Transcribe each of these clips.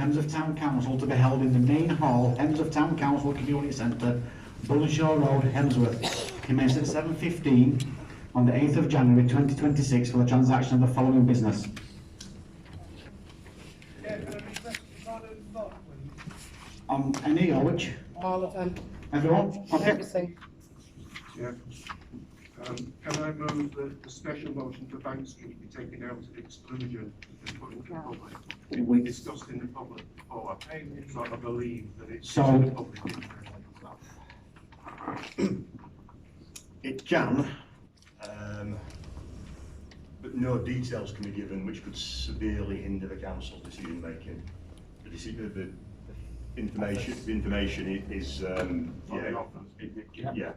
Hemsworth Town Council to be held in the main hall, Hemsworth Town Council Community Centre, Bullenshaw Road, Hemsworth, commenced at 7:15 on the 8th of January 2026 for the transaction of the following business. Yeah, can I request a recorded vote, please? On any or which? All of them. Everyone? Okay. Everything. Yeah. Can I move that the special motion for Bank Street be taken out of exclusion and put into the public? We discussed in the public before, so I believe that it's So- in the public interest. It can, but no details can be given which could severely hinder the council's decision making. The information is, yeah.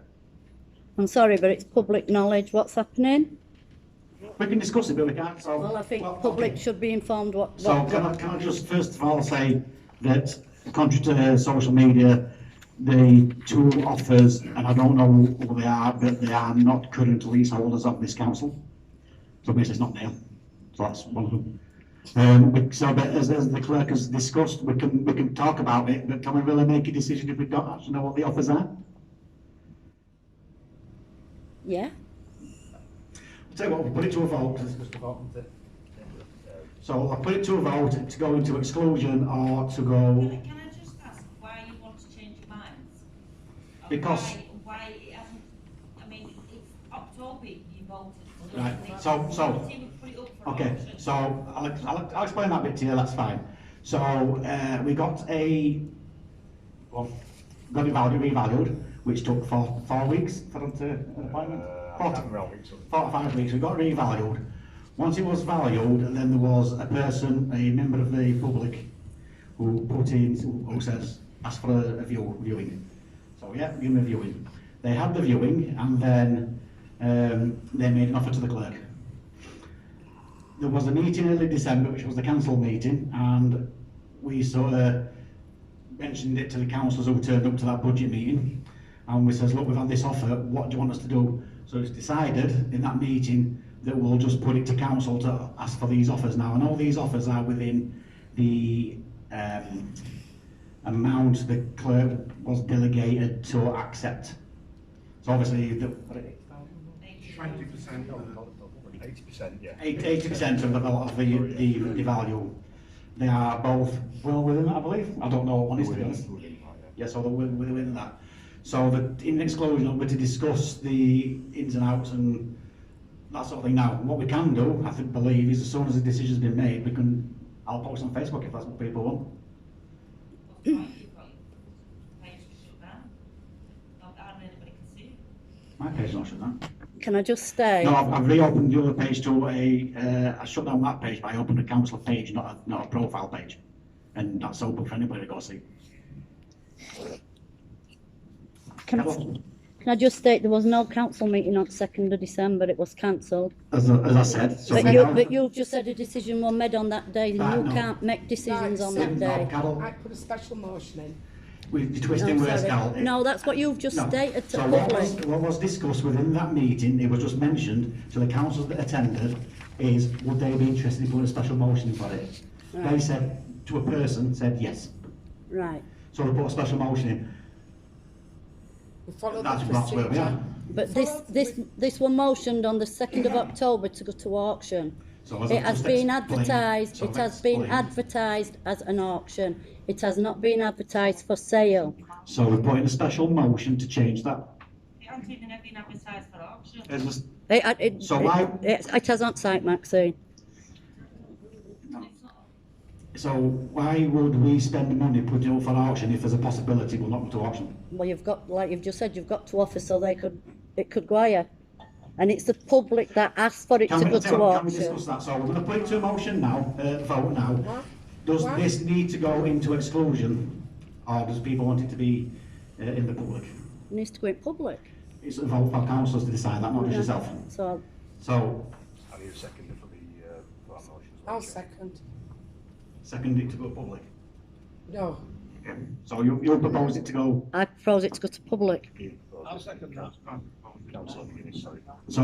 I'm sorry, but it's public knowledge what's happening. We can discuss it, but we can't. So, Well, I think well, public okay. should be informed what. So can I just first of all say that, contrary to social media, the two offers, and I don't know who they are, but they are not current leaseholders of this council. So basically it's not Neil. So that's one of them. But as the clerk has discussed, we can talk about it, but can we really make a decision if we don't actually know what the offers are? Yeah, I'll tell you what, we'll put it to a vote, 'cause it's just a vote, isn't it? So I'll put it to a vote to go into exclusion or to go, Can I just ask why you want to change your minds? Or Because- Why it hasn't, I mean, it's October you voted. Right, It so- would put it up for okay, auction. so I'll explain that bit to you, that's fine. So, we got got it revalued, which took 4 weeks for them to an appointment. 4 to 5 weeks, we got revalued. Once it was valued, then there was a person, a member of the public, who put in, who says, ask for a viewing. So yeah, give them a viewing. They had the viewing, and then they made an offer to the clerk. There was a meeting early December, which was the council meeting, and we sort of mentioned it to the councillors who turned up to that budget meeting, and we says, look, we've had this offer, what do you want us to do? So it's decided in that meeting that we'll just put it to council to ask for these offers now, and all these offers are within the amount the clerk was delegated to accept. So obviously, 20% of the 80%, yeah. 80% of the value. They are both well within that, I believe. I don't know what one is, to be honest. Yeah, so they're within that. So in exclusion, we're to discuss the ins and outs and that sort of thing. Now, what we can do, I believe, is as soon as the decision's been made, I'll post on Facebook if that's what people want. What's wrong? You've got your page shut down. Hardly anybody can see it. My page is not shut down. can I just say? No, I've reopened the other page to I shut down that page, but I opened a council page, not a profile page. And that's open for anybody to go see. Can I just state there was no council meeting on 2nd of December, it was cancelled. As I said, so But you just said a decision was made on that day, and Right, you no. can't make decisions on that No, day. Carol, I put a special motion in. you're twisting No, words, sorry. Carol. No, that's what you've just No. stated to So public. what was discussed within that meeting, it was just mentioned to the councillors that attended, is would they be interested in putting a special motion for it? They Right. said, to a person, said yes. Right, So they put a special motion in. We followed That's the where we procedure. are. but this was motioned on the 2nd of October to go to auction. So as It I've has just been explained- advertised, so it I've has been explained. advertised as an auction. It has not been advertised for sale. So we're putting a special motion to change that. It hasn't even been advertised for auction. It's just- It So why- it has on site, Maxine. It's not. So why would we spend money putting it up for auction if there's a possibility we'll not go to auction? Well, you've got, like you've just said, you've got to offer so it could go higher. And it's the public that asked for it to go to Can we auction. discuss that? So we're going to put it to a motion now, vote now. What? Does What? this need to go into exclusion, or does people want it to be in the public? It needs to go in public. It's a vote for councillors to decide that, not just yourself. So, So, I need a second for that motion. I'll second. second it to go public. No. Okay. So you propose it to go, I propose it to go to public. I'll second that. Councillor McGuinness, sorry. so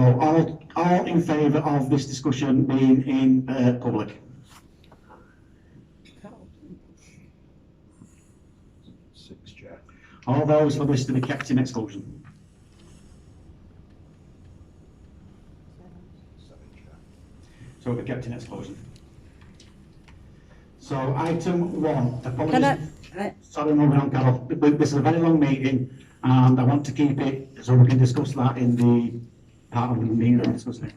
all in favour of this discussion being in public? All those for this to be kept in exclusion? So it'll be kept in exclusion. So item 1, apologies. Sorry, moving on, Carol. This is a very long meeting, and I want to keep it so we can discuss that in the part of the meeting we're discussing.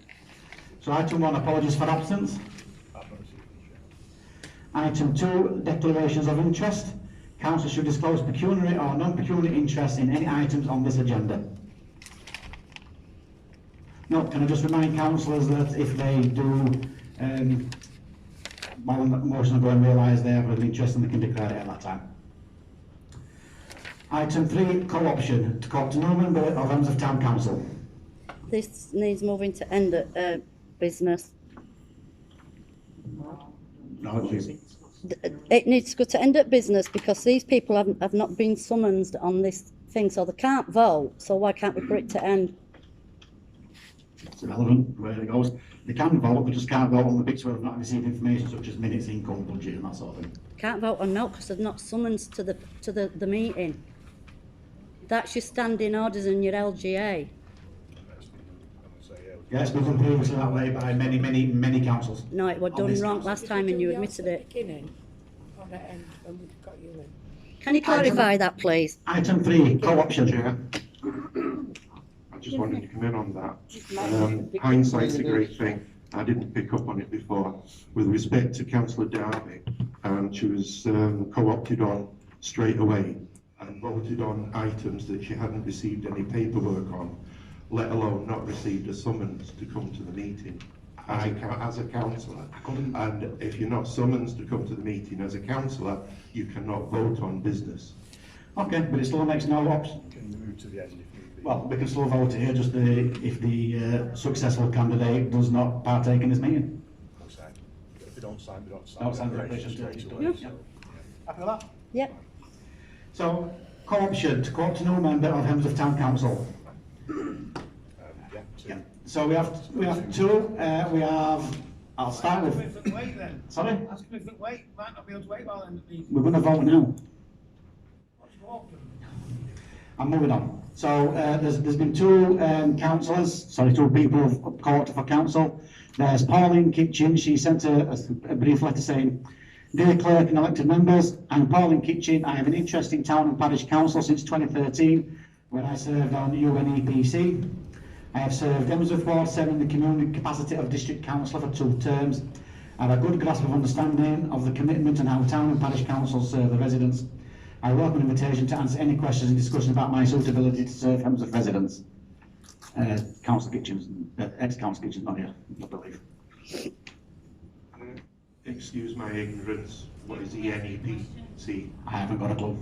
So item 1, apologies for absence. Item 2, declarations of interest. Council should disclose pecuniary or non-pecuniary interest in any items on this agenda. No, can I just remind councillors that if they do while the motion will go and realise they have an interest and they can declare it at that time. Item 3, co-option to co-opt no member of Hemsworth Town Council. This needs moving to end at business. No, please. It needs to go to end at business because these people have not been summoned on this thing, so they can't vote. So why can't we put it to end? It's irrelevant where it goes. They can vote, they just can't vote on the bits where they've not received information such as minutes, income, budget and that sort of thing. Can't vote or no because they're not summoned to the meeting. That's your standing orders and your LGA. Yeah, it's been done previously that way by many councils. No, it was On done this wrong council. last time and you admitted it. Beginning or at end when we've got you in. Can you clarify that, please? Item 3, co-option. Chair, I just wanted to come in on that. Hindsight's a great thing. I didn't pick up on it before. With respect to Councillor Darby, she was co-opted on straight away and voted on items that she hadn't received any paperwork on, let alone not received a summons to come to the meeting as a councillor. And if you're not summoned to come to the meeting as a councillor, you cannot vote on business. Okay, but it still makes no option. Can you move to the end if need be? Well, we can still vote here, just if the successful candidate does not partake in this meeting. Don't sign. If they don't sign, they don't sign. Don't sign the Declaration declaration. straight away, Yeah. so, Happy with that? Yep. So, co-option to co-opt no member of Hemsworth Town Council. yeah, two. Yeah. So we have 2. We have. I'll start with. Different way then. Sorry, Ask a different way. Might not be able to wait while in the meeting. we're going to vote now. What's walking? I'm moving on. So there's been 2 councillors, sorry, 2 people who've co-opted for council. There's Pauline Kitchen. She sent a brief letter saying, "Dear clerk and elected members, I'm Pauline Kitchen. I have an interest in town and parish council since 2013 when I served on UNEPC. I have served Hemsworth Ward 7 in the community capacity of district councillor for 2 terms. I have a good grasp of understanding of the commitment and how town and parish councils serve the residents. I welcome an invitation to answer any questions and discussion about my suitability to serve Hemsworth residents." Council Kitchens, ex-council Kitchens, not here, I believe. Excuse my ignorance, what is the NEPC? I haven't got a clue.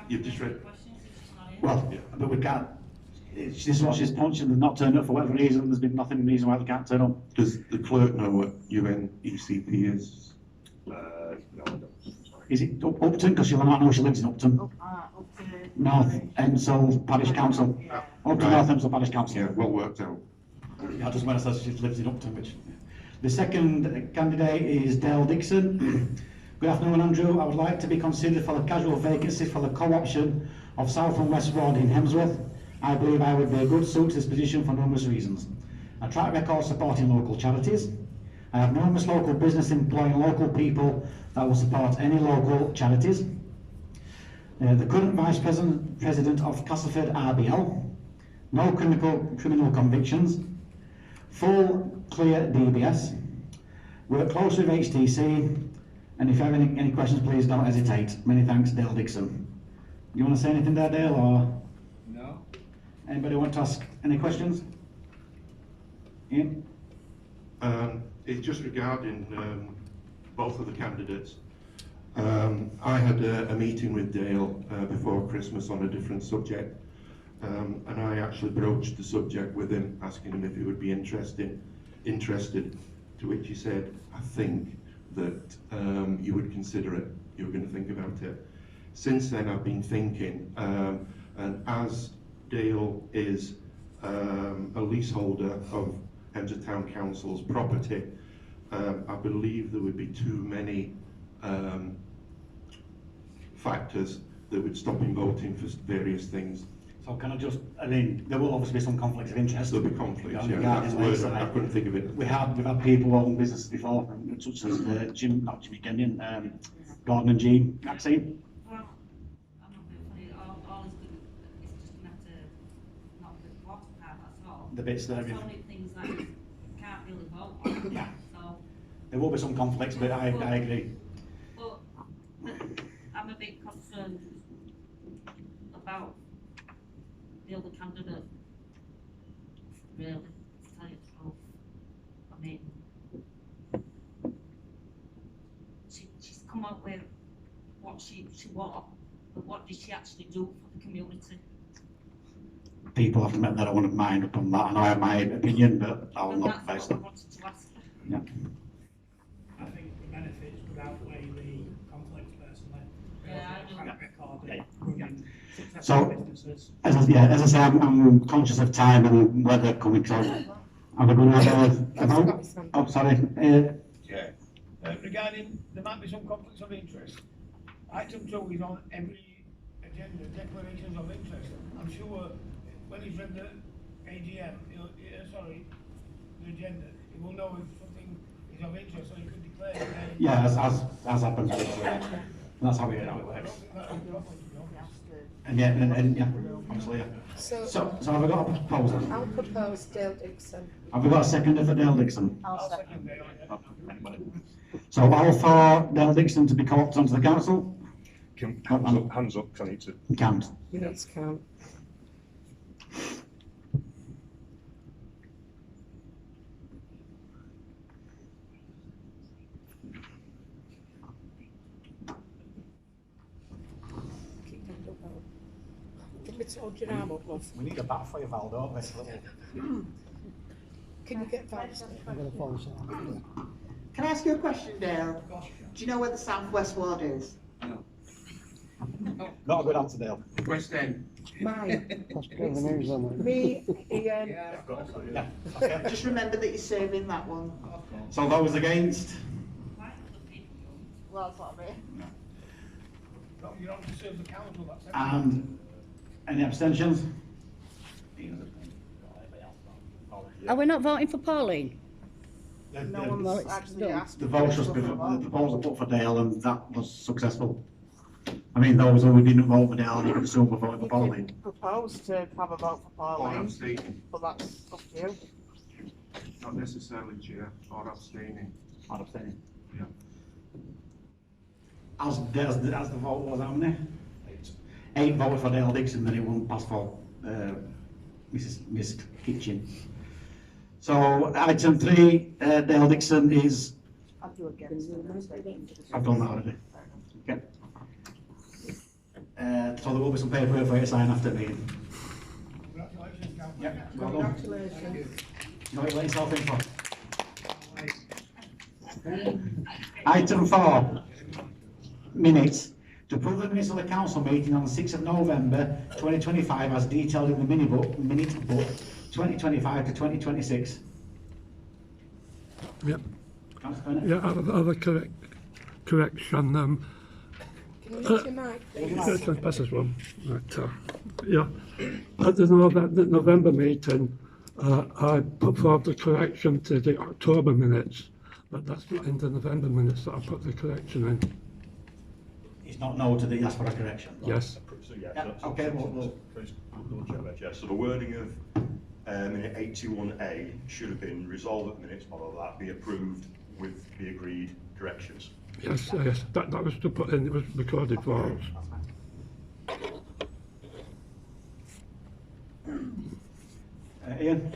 You've just read, Questions, it's just not in. Well, but we can't. This is what she's punched and they've not turned up for whatever reason. There's been nothing reason why they can't turn up. does the clerk know what UNECP is? No, I don't. Sorry. Is it Upton? Because she'll not know she lives in Upton. Up to. North Hemsall Parish Council. Upton Right. North Hemsall Parish Council. Yeah, well worked out. I just when I said she lives in Upton, which. The second candidate is Dale Dixon. Good afternoon, Andrew. I would like to be considered for the casual vacancy for the co-option of South and West Ward in Hemsworth. I believe I would be a good suit to this position for numerous reasons. A track record supporting local charities. I have numerous local business employing local people that will support any local charities. The current Vice President of Castleford RBL. No criminal convictions. Full clear DBS. Work closely with HTC. And if you have any questions, please don't hesitate. Many thanks, Dale Dixon. You want to say anything there, Dale, or No. anybody want to ask any questions? Ian? It's just regarding both of the candidates. I had a meeting with Dale before Christmas on a different subject, and I actually broached the subject with him, asking him if he would be interested, to which he said, I think that you would consider it, you were going to think about it. Since then I've been thinking, and as Dale is a leaseholder of Hemsworth Town Council's property, I believe there would be too many factors that would stop him voting for various things. So can I just, I mean, there will obviously be some conflicts of interest. There'll be conflicts, yeah, regarding that's the word, this. I couldn't think of it. We've had people own businesses before, such as not Jimmy Kenyon, Gordon and Jean Maxine. Well, I'm not being funny, all is good, it's just gonna have to, not the water part, that's all. The bits that It's have- only things that you can't really vote on, Yeah. so. There will be some conflicts, but I agree. But I'm a bit concerned about the other candidate, really, to tell you the truth. I mean, she's come up with what she wants, but what did she actually do for the community? People have to admit that I wouldn't mind upon that, and I have my opinion, but I will And not that's face what I that. wanted to ask her. Yeah. I think the benefits would outweigh the conflicts personally. Yeah, I do. Track record Yeah. of running So- successful businesses. As I say, I'm conscious of time and weather coming, so I'm going to have a vote. Oh, sorry. Chair, regarding, there might be some conflicts of interest. Item 2 is on every agenda, declarations of interest. I'm sure when he's read the AGM, the agenda, he will know if something is of interest, so he could declare it. Yeah, as happens. That's how it I works. don't think that would be wrong, you know. And yeah, obviously, yeah. So So have I got a proposal? I'll propose Dale Dixon. Have we got a seconder for Dale Dixon? I'll second Dale, yeah. Anybody? So all for Dale Dixon to be co-opted onto the council? Hands up, 'cause I need to. Count. Minutes count. Did we told your arm up, love? We need a bat for you, Val, don't we? Can you get Val? Can I ask you a question, Dale? Do you know where the southwest ward is? Not a good answer, Dale. West End. Mine. Me, Ian. Yeah. Just remember that you're serving that one. So those against? Why other people don't? Well, that's what I mean. No, you don't serve the council, that's it. And any abstentions? Are we not voting for Pauline? No The one's actually asked. vote was, the proposal put for Dale and that was successful. I mean, those who didn't vote for Dale, you could assume were voting for You Pauline. could propose to have a vote for Or Pauline, abstaining, but that's up to you. not necessarily chair, or abstaining. I'd abstain. Yeah. As the vote was, how many? 8 voted for Dale Dixon, then it won't pass for Miss Kitchen. So item 3, Dale Dixon is, I'd do against it. I've done that already. Okay. So there will be some paperwork for you to sign after the meeting. Congratulations, councillor. Yeah, well done. Congratulations. You know what you let yourself in for? Item 4, minutes. To approve the minutes of the council meeting on the 6th of November 2025 as detailed in the minute book 2025 to 2026. Yep. Councillor Bennett? Yeah, other correction. Can you use your mic, please? Pass this one. Right, yeah. At the November meeting, I put forward the correction to the October minutes, but that's in the November minutes that I put the correction in. It's not noted that you asked for a correction. Yes. So, yeah, Yeah, so- okay, so- we'll- First, we'll check that, yeah. So the wording of minute 821A should have been resolved at minutes, blah, blah, blah, be approved with the agreed corrections. Yes, yes, that was to put in, it was recorded for us. Ian?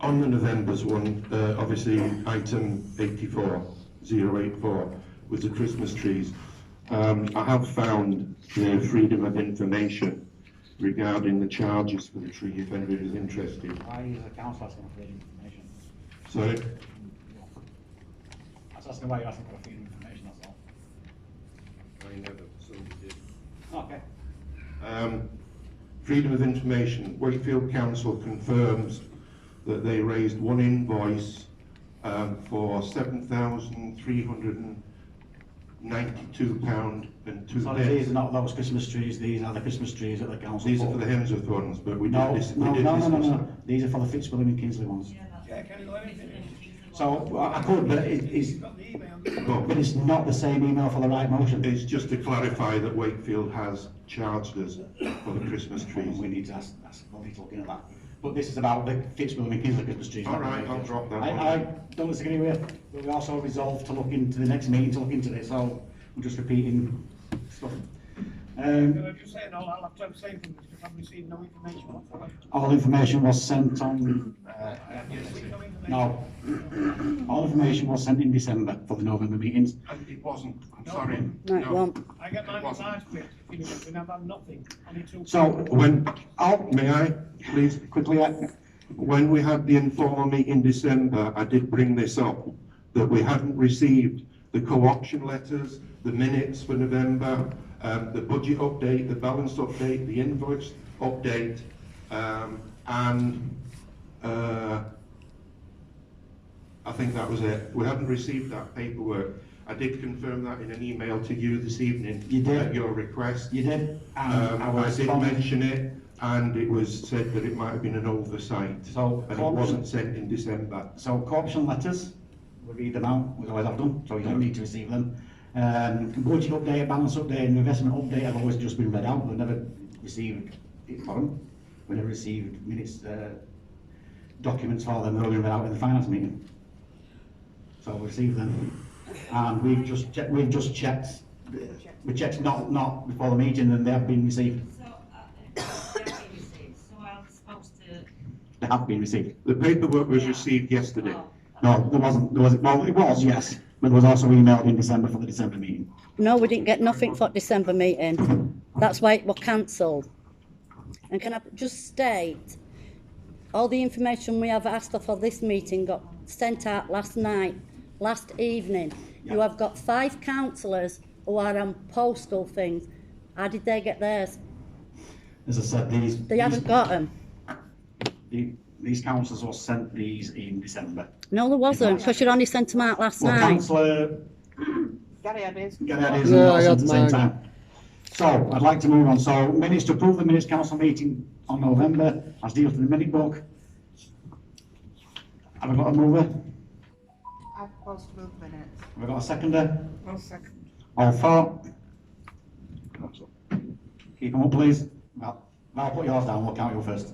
On the November's one, obviously item 84084 was the Christmas trees. I have found the freedom of information regarding the charges for the tree, if anybody is interested. Why is the council asking for information? Sorry? I was asking why you're asking for freedom of information, that's all. I never, somebody did. Okay. Freedom of information, Wakefield Council confirms that they raised one invoice for £7,300 £92 and 2 Sorry, these pence. are not those Christmas trees, these are the Christmas trees at the council. These are for the Hemsworth ones, but we No, did this. no, We did no, no, no, discuss no, that. these are for the Fitzwilliam and Kingsley ones. Yeah, can you let me finish? So, I could, but it's, You've got the email. but it's not the same email for the right motion. It's just to clarify that Wakefield has charged us for the Christmas trees. We need to ask, we'll need to look into that. But this is about the Fitzwilliam and Kingsley Christmas trees. All right, I'll drop that one. I don't disagree with you, but we also resolved to look into the next meeting, to look into this, so we're just repeating stuff. Can I just say, I'll have to abstain from this because I've received no information whatsoever. All information was sent on, no, all information was sent in December for the November meetings. And it wasn't, I'm sorry. No, it won't. I get mine in March, quick, and I've had nothing. I need to. So, May I, please? quickly, When we had the informal meeting in December, I did bring this up, that we hadn't received the co-option letters, the minutes for November, the budget update, the balance update, the invoice update, and I think that was it. We hadn't received that paperwork. I did confirm that in an email to you this evening. You did? At your request. you did, I did mention it, and it was said that it might have been an oversight, So, and it wasn't sent in December. So co-option letters, we read them out, we always have done, so you don't need to receive them. Budget update, balance update, and investment update have always just been read out, we've never received it for them. We never received minutes, documents for them, they're only read out in the finance meeting. So we received them, and we've just checked, we checked not before the meeting, and they have been received, So, they have been received, so I'm supposed to, they have been received. The paperwork was received yesterday. oh, No, well, it was, yes, but it was also emailed in December for the December meeting. No, we didn't get nothing for December meeting. That's why it was cancelled. And can I just state, all the information we have asked for this meeting got sent out last night, last evening. You have got 5 councillors who are on postal things. How did they get theirs? As I said, They haven't got them. These councillors were sent these in December. No, there wasn't, because you only sent them out last Well, night. councillor Gary had his. Gary and I at the same time. So, I'd like to move on. So, minutes to approve the minutes council meeting on November, as deals to the minute book. Have I got a mover? I propose to move minutes. Have I got a seconder? I'll second. All for? Keep them up, please. Well, I'll put yours down, we'll count you first.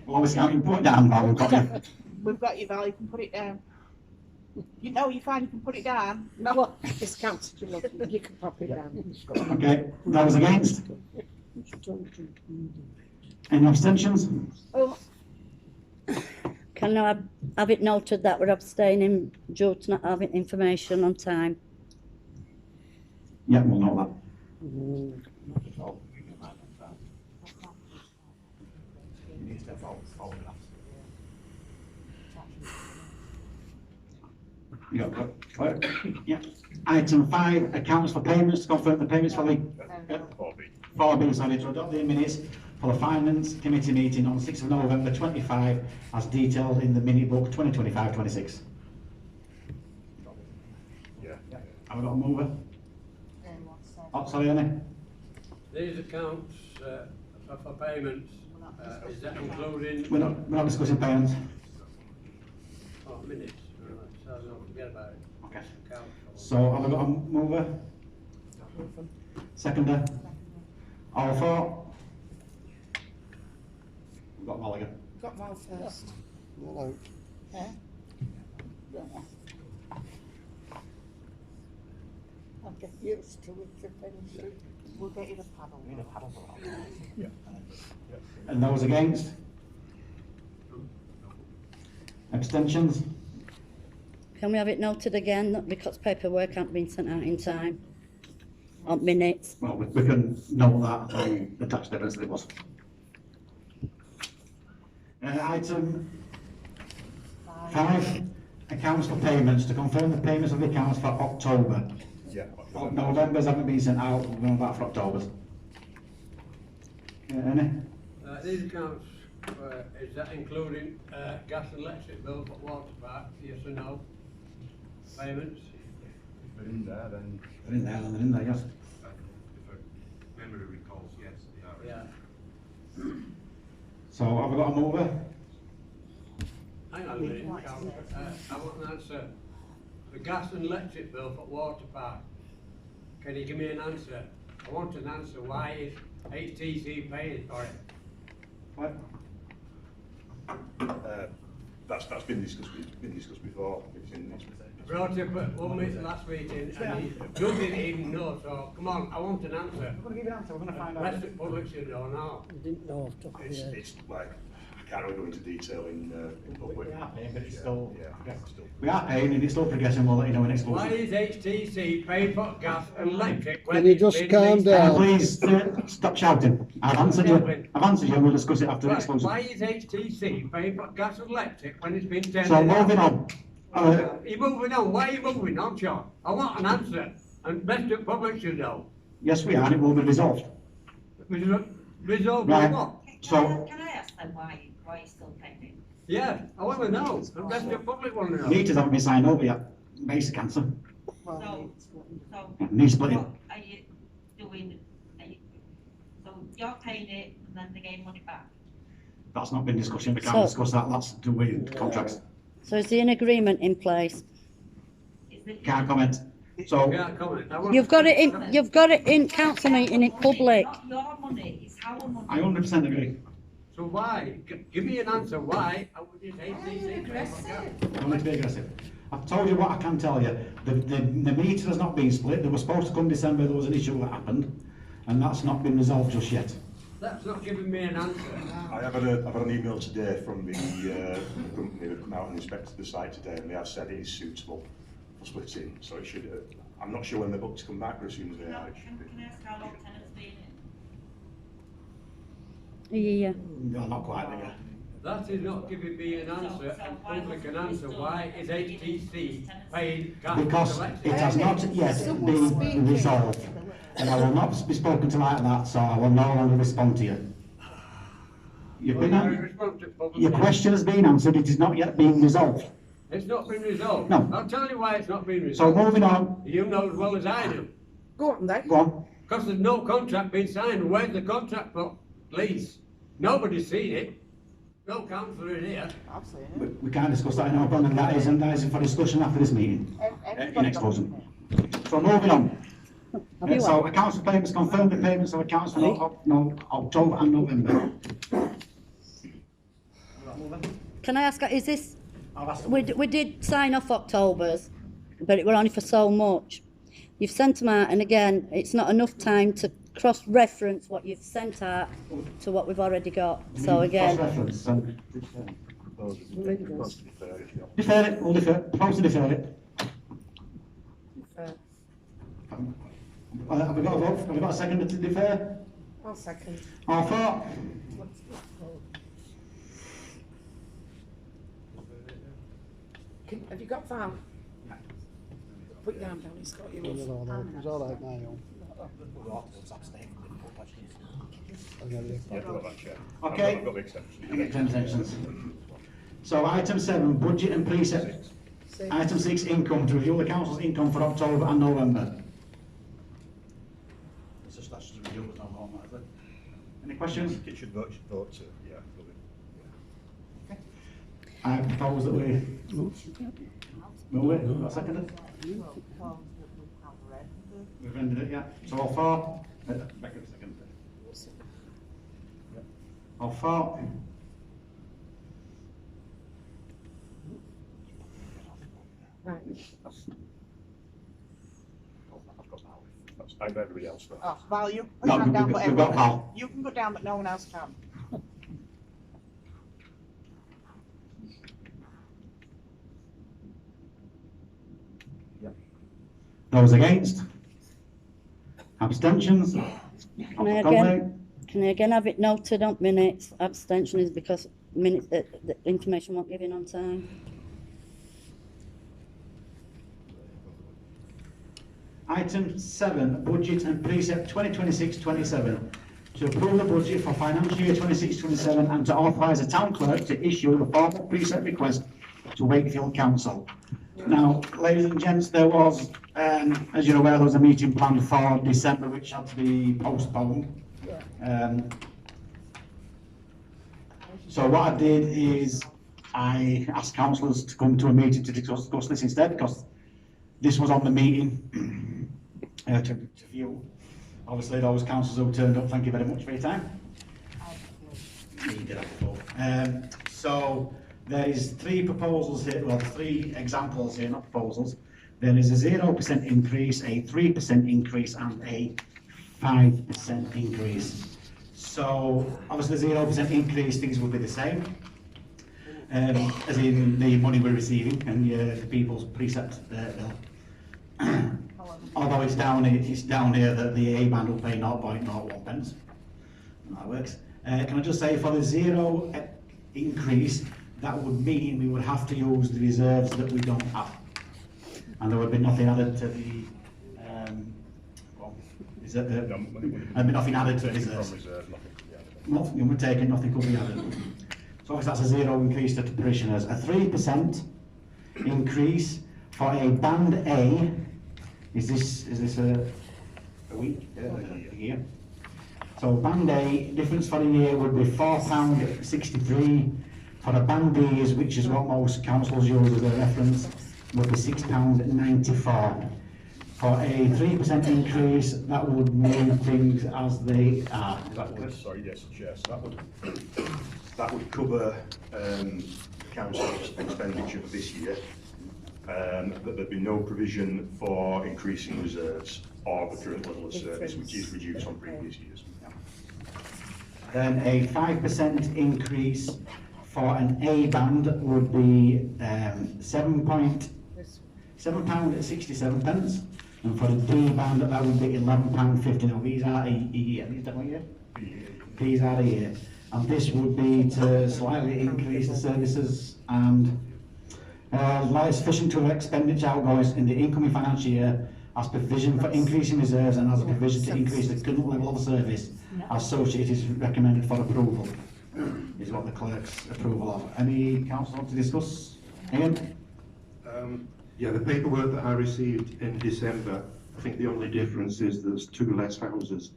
We'll always count you, put it down, Val, we've got you. We've got you, Val, you can put it down. You know, you're fine, you can put it down. No, what, it's counted, you can pop it down. Okay, those against? Any abstentions? Oh, Can I have it noted that we're abstaining due to not having information on time? Yeah, we'll note that. You got clerk? Yeah. Item 5, accounts for payments, to confirm the payments for the 4B, sorry, to adopt the minutes for the Finance Committee meeting on 6th of November 25 as detailed in the minute book 2025-26. Yeah. Have we got a mover? Oh, sorry, Annie. These accounts for payments, is that including? We're not discussing payments. Oh, minutes, so don't forget about it. Okay. Accounts. So have we got a mover? Seconder? All for? We've got Mulligan. Got Val first. yeah. I'll get used to it eventually. We'll get you the paddle. And those against? Abstentions? Can we have it noted again that because paperwork hasn't been sent out in time? On minutes? Well, we can note that on the tax evidence that it was. Item 5, accounts for payments, to confirm the payments of the accounts for October. Yeah. November's haven't been sent out, we're going back for October's. Any? These accounts, is that including gas and electric bill for water park, yes or no? Payments? they're in there, then. They're in there, and they're in there, yes. If memory recalls, yes, they are. Yeah. So have I got a mover? Hang on a minute, Carol. I want an answer. The gas and electric bill for water park. Can you give me an answer? I want an answer. Why is HTC paying for it? What? That's been discussed before. It's in this. Brought up at one meeting last meeting and he doesn't even know, so come on, I want an answer. We're going to give you an answer, we're going to find out. Rest of the public should know now. Didn't know off the top of my head. It's like, I can't really go into detail in public. We are paying, but it's still, Yeah, still. we are paying and it's still progressing, we'll let you know in next Why month. is HTC paying for gas and electric when Can you it's just been calm leased down? out? Please, stop shouting. I've answered you, and we'll discuss it after the next Right, closing. why is HTC paying for gas and electric when it's been tendered So out? moving on. You're moving on, why are you moving on, Sean? I want an answer, and rest of the public should know. Yes, we are, and it will be resolved. Resolve Right. what? Can I ask them why you're still paying? Yeah, I wanna know, the rest of the public wanna know. Meters haven't been signed over yet. Basic answer. So, Need splitting. what are you doing? So you're paying it and then they're getting money back? That's not been discussed yet. We can't So- discuss that. That's to do with contracts. So is there an agreement in place? Is it? Can't comment. So, Can't comment. I want- You've got it in council meeting in public. Not your money, it's our money. I 100% agree. So why, give me an answer, why is HTC paying for gas? Don't need to be aggressive. I've told you what I can tell you. The meter has not been split. They were supposed to come December. There was an issue that happened, and that's not been resolved just yet. That's not giving me an answer. I've had an email today from the company that come out and inspected the site today, and they have said it is suitable for splitting. So it should. I'm not sure when they're booked to come back, but as soon as they are, it should be. Can I ask how long tenants been in? Yeah. No, not quite there. That is not giving me an answer, and public an answer, why is HTC paying gas and Because electric? it has not yet been resolved. And I will not be spoken to like that, so I will no longer respond to you. You've Well, been you're a responsive public. your question has been answered. It is not yet being resolved. It's not been resolved. No. I'll tell you why it's not been So resolved. moving on. You know as well as I do. Go on then. Go on. Because there's no contract being signed. Where's the contract for lease? Nobody's seen it. No councillor in here. I've seen it. We can't discuss that in open, and that is for discussion after this meeting. In next closing. So moving on. So accounts for payments, confirmed the payments of accounts for October and November. Can I ask, is this, I've asked we did sign off October's, but it were only for so much. You've sent them out, and again, it's not enough time to cross-reference what you've sent out to what we've already got. So again, Cross-reference, defer it, we'll defer, propose to defer it. Have we got a vote? Have we got a second to defer? I'll second. All for? Have you got Val? Put your hand down, he's got you. It's all right now. Okay. I've got the exception. Exemptions. So item 7, budget and precept. Item 6, income, to review the council's income for October and November. It's just, that's just a review, it's not on that, is it? Any questions? It should vote to, yeah. I propose that we move it, got a second? We've ended it, yeah. So all for? Back in a second. All for? Right. I've got everybody else first. Oh, Val, you can No, go down, but we've got Val. you can go down, but no one else can. Those against? Abstentions? can I again have it noted on minutes? Abstention is because minutes, the information won't give in on time. Item 7, budget and precept 2026-27. To approve the budget for financial year 26-27 and to authorise the town clerk to issue the formal precept request to Wakefield Council. Now, ladies and gents, there was, as you're aware, there was a meeting planned for December which had to be postponed. So what I did is I asked councillors to come to a meeting to discuss this instead, because this was on the meeting to view. Obviously, those councillors who turned up, thank you very much for your time. You did have the floor. So there is 3 proposals here, well, 3 examples here, not proposals. There is a 0% increase, a 3% increase, and a 5% increase. So obviously, the 0% increase, things will be the same, as in the money we're receiving and the people's precept bill. Although it's down here that the A band will pay 0.01 pence. That works. Can I just say, for the 0 increase, that would mean we would have to use the reserves that we don't have, and there would be nothing added to the nothing added to the reserves. Nothing we're taking, nothing could be added. So obviously that's a 0 increase to the parishioners. A 3% increase for a band A. Is this a week? A year? So band A, difference for the year would be £4.63. For a band B, which is what most councils use as a reference, would be £6.94. For a 3% increase, that would mean things as they are. Sorry, yes, Chair. So that would cover council's expenditure for this year. But there'd be no provision for increasing reserves or the current level of service, which is reduced on previous years. Then a 5% increase for an A band would be £7.67, and for a D band that would be £11.50. Now these are a year. These are a year, and this would be to slightly increase the services and sufficient to expenditure outgoings in the incoming financial year as provision for increasing reserves and as a provision to increase the current level of service. As such, it is recommended for approval. Is what the clerk's approval of. Any council want to discuss? Ian? Yeah, the paperwork that I received in December, I think the only difference is there's 2 less houses.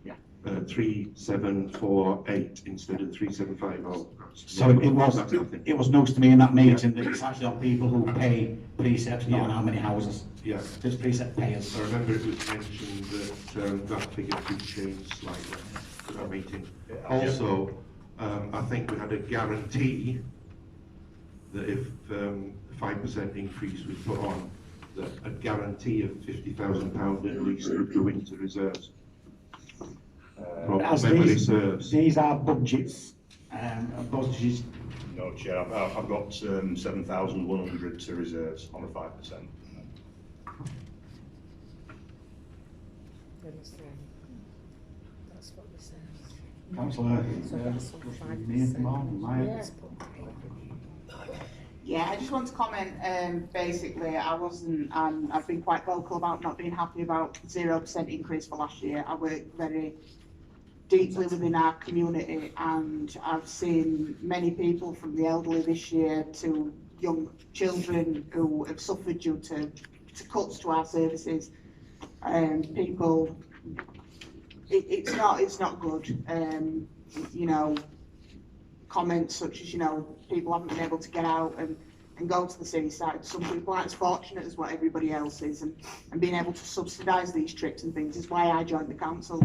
Yeah. 3748 instead of 3750. So it was news to me in that meeting that it's actually on people who pay precepts, not on how many houses. Yeah. It's precept payers. I remember it was mentioned that that figure could change slightly at that meeting. Also, I think we had a guarantee that if 5% increase was put on, that a guarantee of £50,000 at least would go into reserves. These are budgets. Budgets. No, Chair, I've got 7,100 to reserves on the 5%. That's what we said. Councillor, Yeah, I just want to comment, basically, I've been quite vocal about not being happy about 0% increase for last year. I work very deeply within our community, and I've seen many people from the elderly this year to young children who have suffered due to cuts to our services. People, it's not good. You know, comments such as, you know, people haven't been able to get out and go to the seaside. Some people aren't as fortunate as what everybody else is, and being able to subsidise these trips and things is why I joined the council.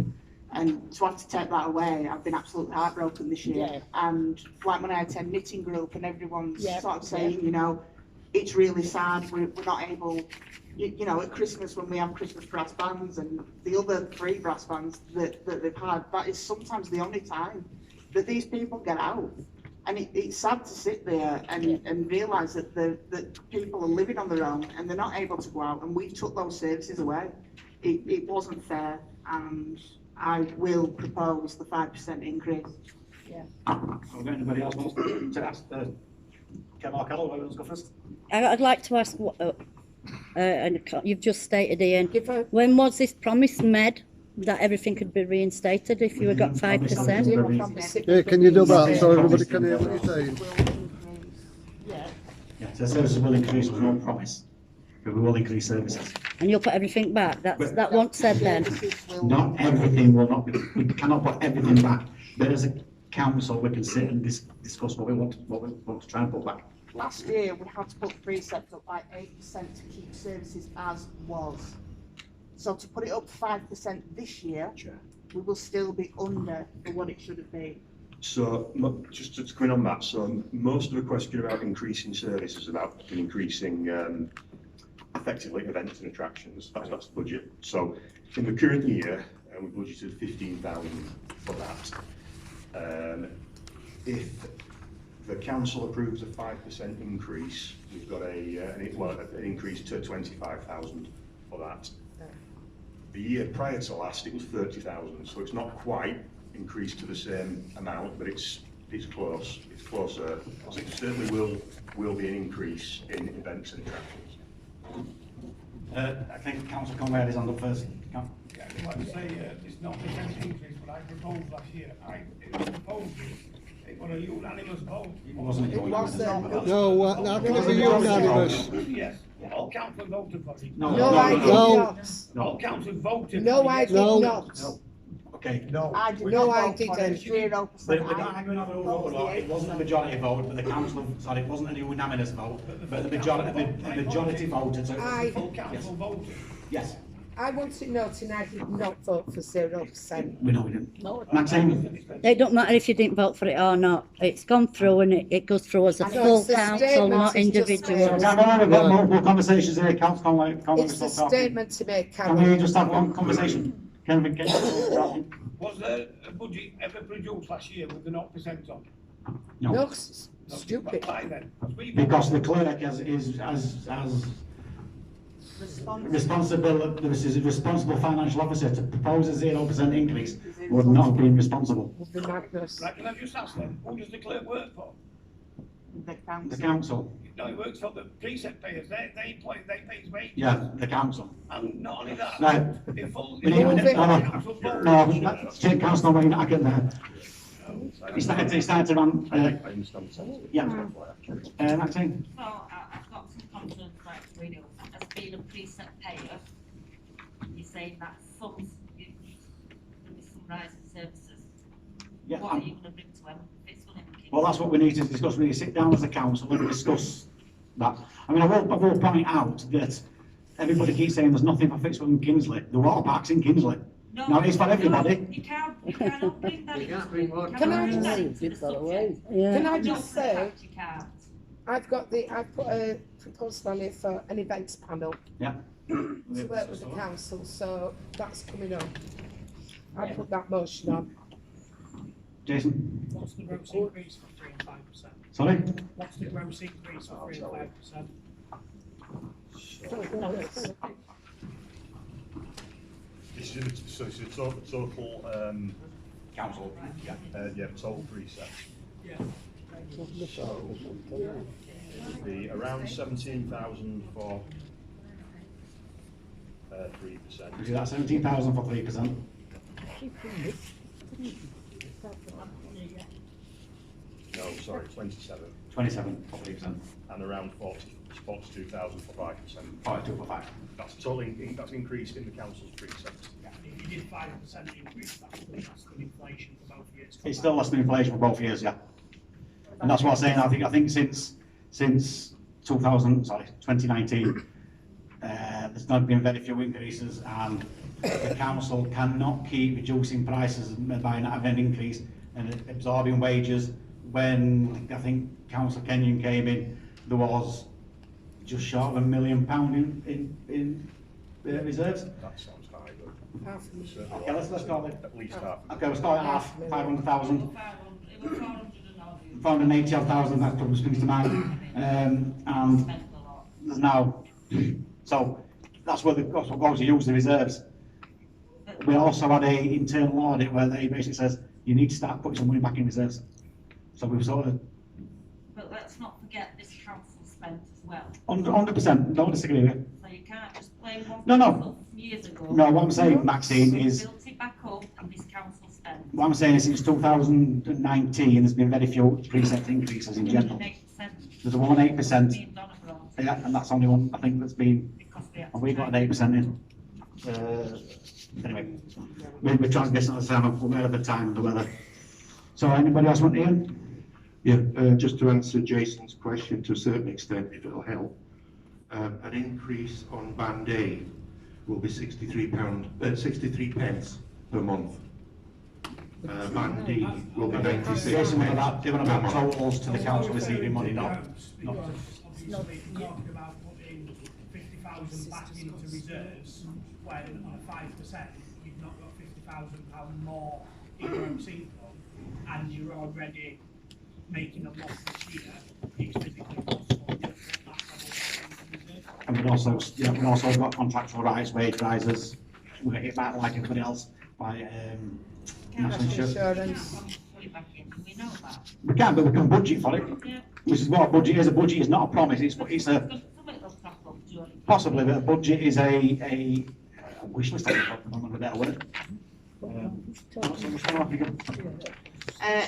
And to have to take that away, I've been absolutely heartbroken this year. Yeah. And like when I attend knitting group and everyone's sort of saying, Yeah. you know, it's really sad, we're not able, you know, at Christmas when we have Christmas brass bands and the other 3 brass bands that they've had, that is sometimes the only time that these people get out. And it's sad to sit there and realise that that people are living on their own and they're not able to go out, and we took those services away. It wasn't fair, and I will propose the 5% increase. Yeah. Anybody else wants to ask Kevin Kettle, who wants to go first? I'd like to ask, and you've just stated, Ian, when was this promise made that everything could be reinstated if you got 5%? Yeah, can you do that so everybody can hear what you're saying? Yeah. So services will increase, was no promise, but we will increase services. And you'll put everything back, that wasn't said then. Not everything will not be, we cannot put everything back, but as a council, we can sit and discuss what we want to try and put back. Last year, we had to put precepts up by 8% to keep services as was. So to put it up 5% this year, we will still be under what it should have been. So, just to come in on that, so most of the question about increasing services about increasing effectively events and attractions, that's the budget. So, in the current year, we budgeted 15,000 for that. If the council approves a 5% increase, we've got an increase to 25,000 for that. The year prior to last, it was 30,000, so it's not quite increased to the same amount, but it's close. It's closer. So it certainly will be an increase in events and attractions. I think Councillor Conway had his hand up first. Yeah, I'd like to say, it's not a percentage increase, but I proposed last year, it was proposed, it was a unanimous vote. It wasn't. It was No, that was a unanimous. Yes, all councillors voted for it. No, I did not. All councillors voted. No, for it. I did No. not. Okay. I did No, not I vote for it, didn't. 0%. But we're not arguing over who voted or not. It wasn't a majority vote, but the council, sorry, it wasn't a unanimous vote, but the majority voted. So it was I- Full council voted. yes. I want it noted, I did not vote for 0%. We know we didn't. Maxine? It don't matter if you didn't vote for it or not, it's gone through and it goes through as a I know, full it's the council, statement, not it's just individuals. No, we've got multiple conversations here. Councillor Conway, It's a stop talking. statement to make, Can we Karen. just have one conversation? Can we get Was there a budget ever produced last year with the 0% on? No, No, stupid. Why then? because the clerk has responsibility, this is a responsible financial officer to propose a 0% increase would not have been responsible. Would be madness. Right, can I just ask then, who does the clerk work for? The council, No, he works for the precept payers, they pay his wages. yeah, the council. And not only that. No. if full- We need, if Move it. council vote- no, Councillor Wayne, I can, he started to run, I understand the sense. yeah. Maxine? So I've got some concerns about renewal. As being a preset payer, you're saying that there'll be some rise in services. Yeah, What are you going to bring to them? It's going to be. well, that's what we need to discuss. We need to sit down as a council and discuss that. I mean, I will point out that everybody keeps saying there's nothing for Fixwell and Kingsley. The water park's in Kingsley. No, it's for everybody. You cannot bring that. You can't bring water. Can I bring just- that into the subject? Yeah. Can I Not just for the say, fact you can't. I've put a proposal on here for an events panel Yeah. to work with the council, so that's coming up. I put that motion on. Jason? What's the gross increase for 3 and 5%? Sorry? What's the gross increase for 3 and 5%? This is a total, Council, yeah. yeah, total preset. Yeah. So, it'd be around 17,000 for 3%. We do that 17,000 for 3%. No, sorry, 27. 27 for 3%. And around 42,000 for 5%. 42 for 5. That's total, that's increased in the council's precinct. If you did 5% increase, that's the inflation for both years. It's still less than inflation for both years, yeah. And that's what I'm saying. I think since 2019, there's not been very few increases, and the council cannot keep reducing prices by not having an increase and absorbing wages. When I think Councillor Kenyon came in, there was just short of £1 million in reserves. That sounds high, but Half a million. Okay, let's call it. at least half. Okay, let's call it half, 500,000. 500, it was 400 and odd. 480,000, that probably springs to mind. And Spent a lot. there's now, so that's what goes to use the reserves. We also had a internal audit where they basically says, you need to start putting some money back in reserves. So we've sort of, But let's not forget this council spent as well. 100%, don't disagree with you. So you can't just blame one No, no. council from years ago. No, what I'm saying, Maxine, is, Built it back up and this council spent. what I'm saying is since 2019, there's been very few preset increases in general. Make the There's a one 8%. Being done abroad. Yeah, and that's only one, I think, that's been, Because we have to and we got an try- 8% in. Anyway, we're trying to get some of the time, I'm aware of the time and the weather. So anybody else want Ian? Yeah, just to answer Jason's question to a certain extent, if it'll help, an increase on Band A will be £63 per month. Band D will be 96. Jason, they're about totals to the council receiving money, not. Because obviously talking about putting 50,000 back into reserves, when on a 5%, you've not got £50,000 more in your receipt, and you're already making a loss this year, it's physically possible to put that level into reserve. And we've also got contractual rights, wage rises, we're hit back like everybody else by, national insurance. Put it back in, we know that. We can, but we can budget for it, Yeah. which is what a budget is. A budget is not a promise, it's a, Something will crop up during. possibly, but a budget is a wish list, I don't know the better word.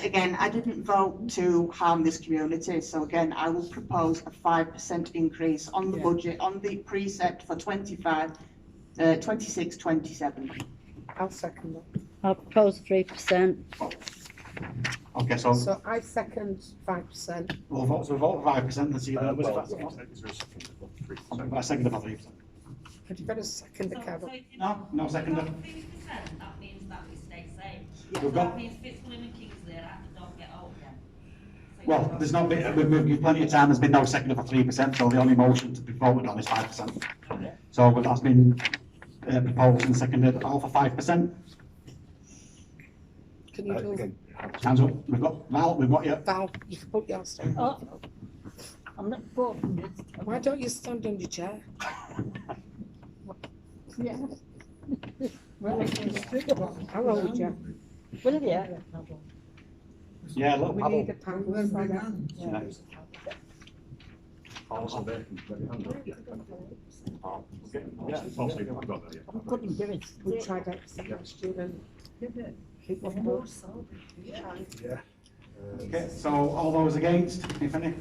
Again, I didn't vote to harm this community, so again, I will propose a 5% increase on the budget, on the preset for 26, 27. I'll second that. I'll propose 3%. Okay, so So I second 5%. we'll vote for 5% and see Well, whether is there a second? I second about 3%. Had you better second the Carol? No, second. 50%, that means that we stay safe. We've So got- that means Fitzwilliam and Kingsley don't get out again. So Well, you've got- there's not been, we've given plenty of time, there's been no second for 3%, so the only motion to be voted on is 5%. So that's been proposed and seconded, all for 5%. Can you do, Hands up, we've got Val, we've got you. Val, you can put yours down. Oh, I'm not voting this. Why don't you stand on your chair? Yeah. How old you? Will you? Yeah, look, We Pavel. need a pound. Yeah. Also there, let me hand up, yeah. Oh, okay. Also, I've got that, yeah. I couldn't do it. We tried X last year and it was more so. Yeah. Okay, so all those against, if any?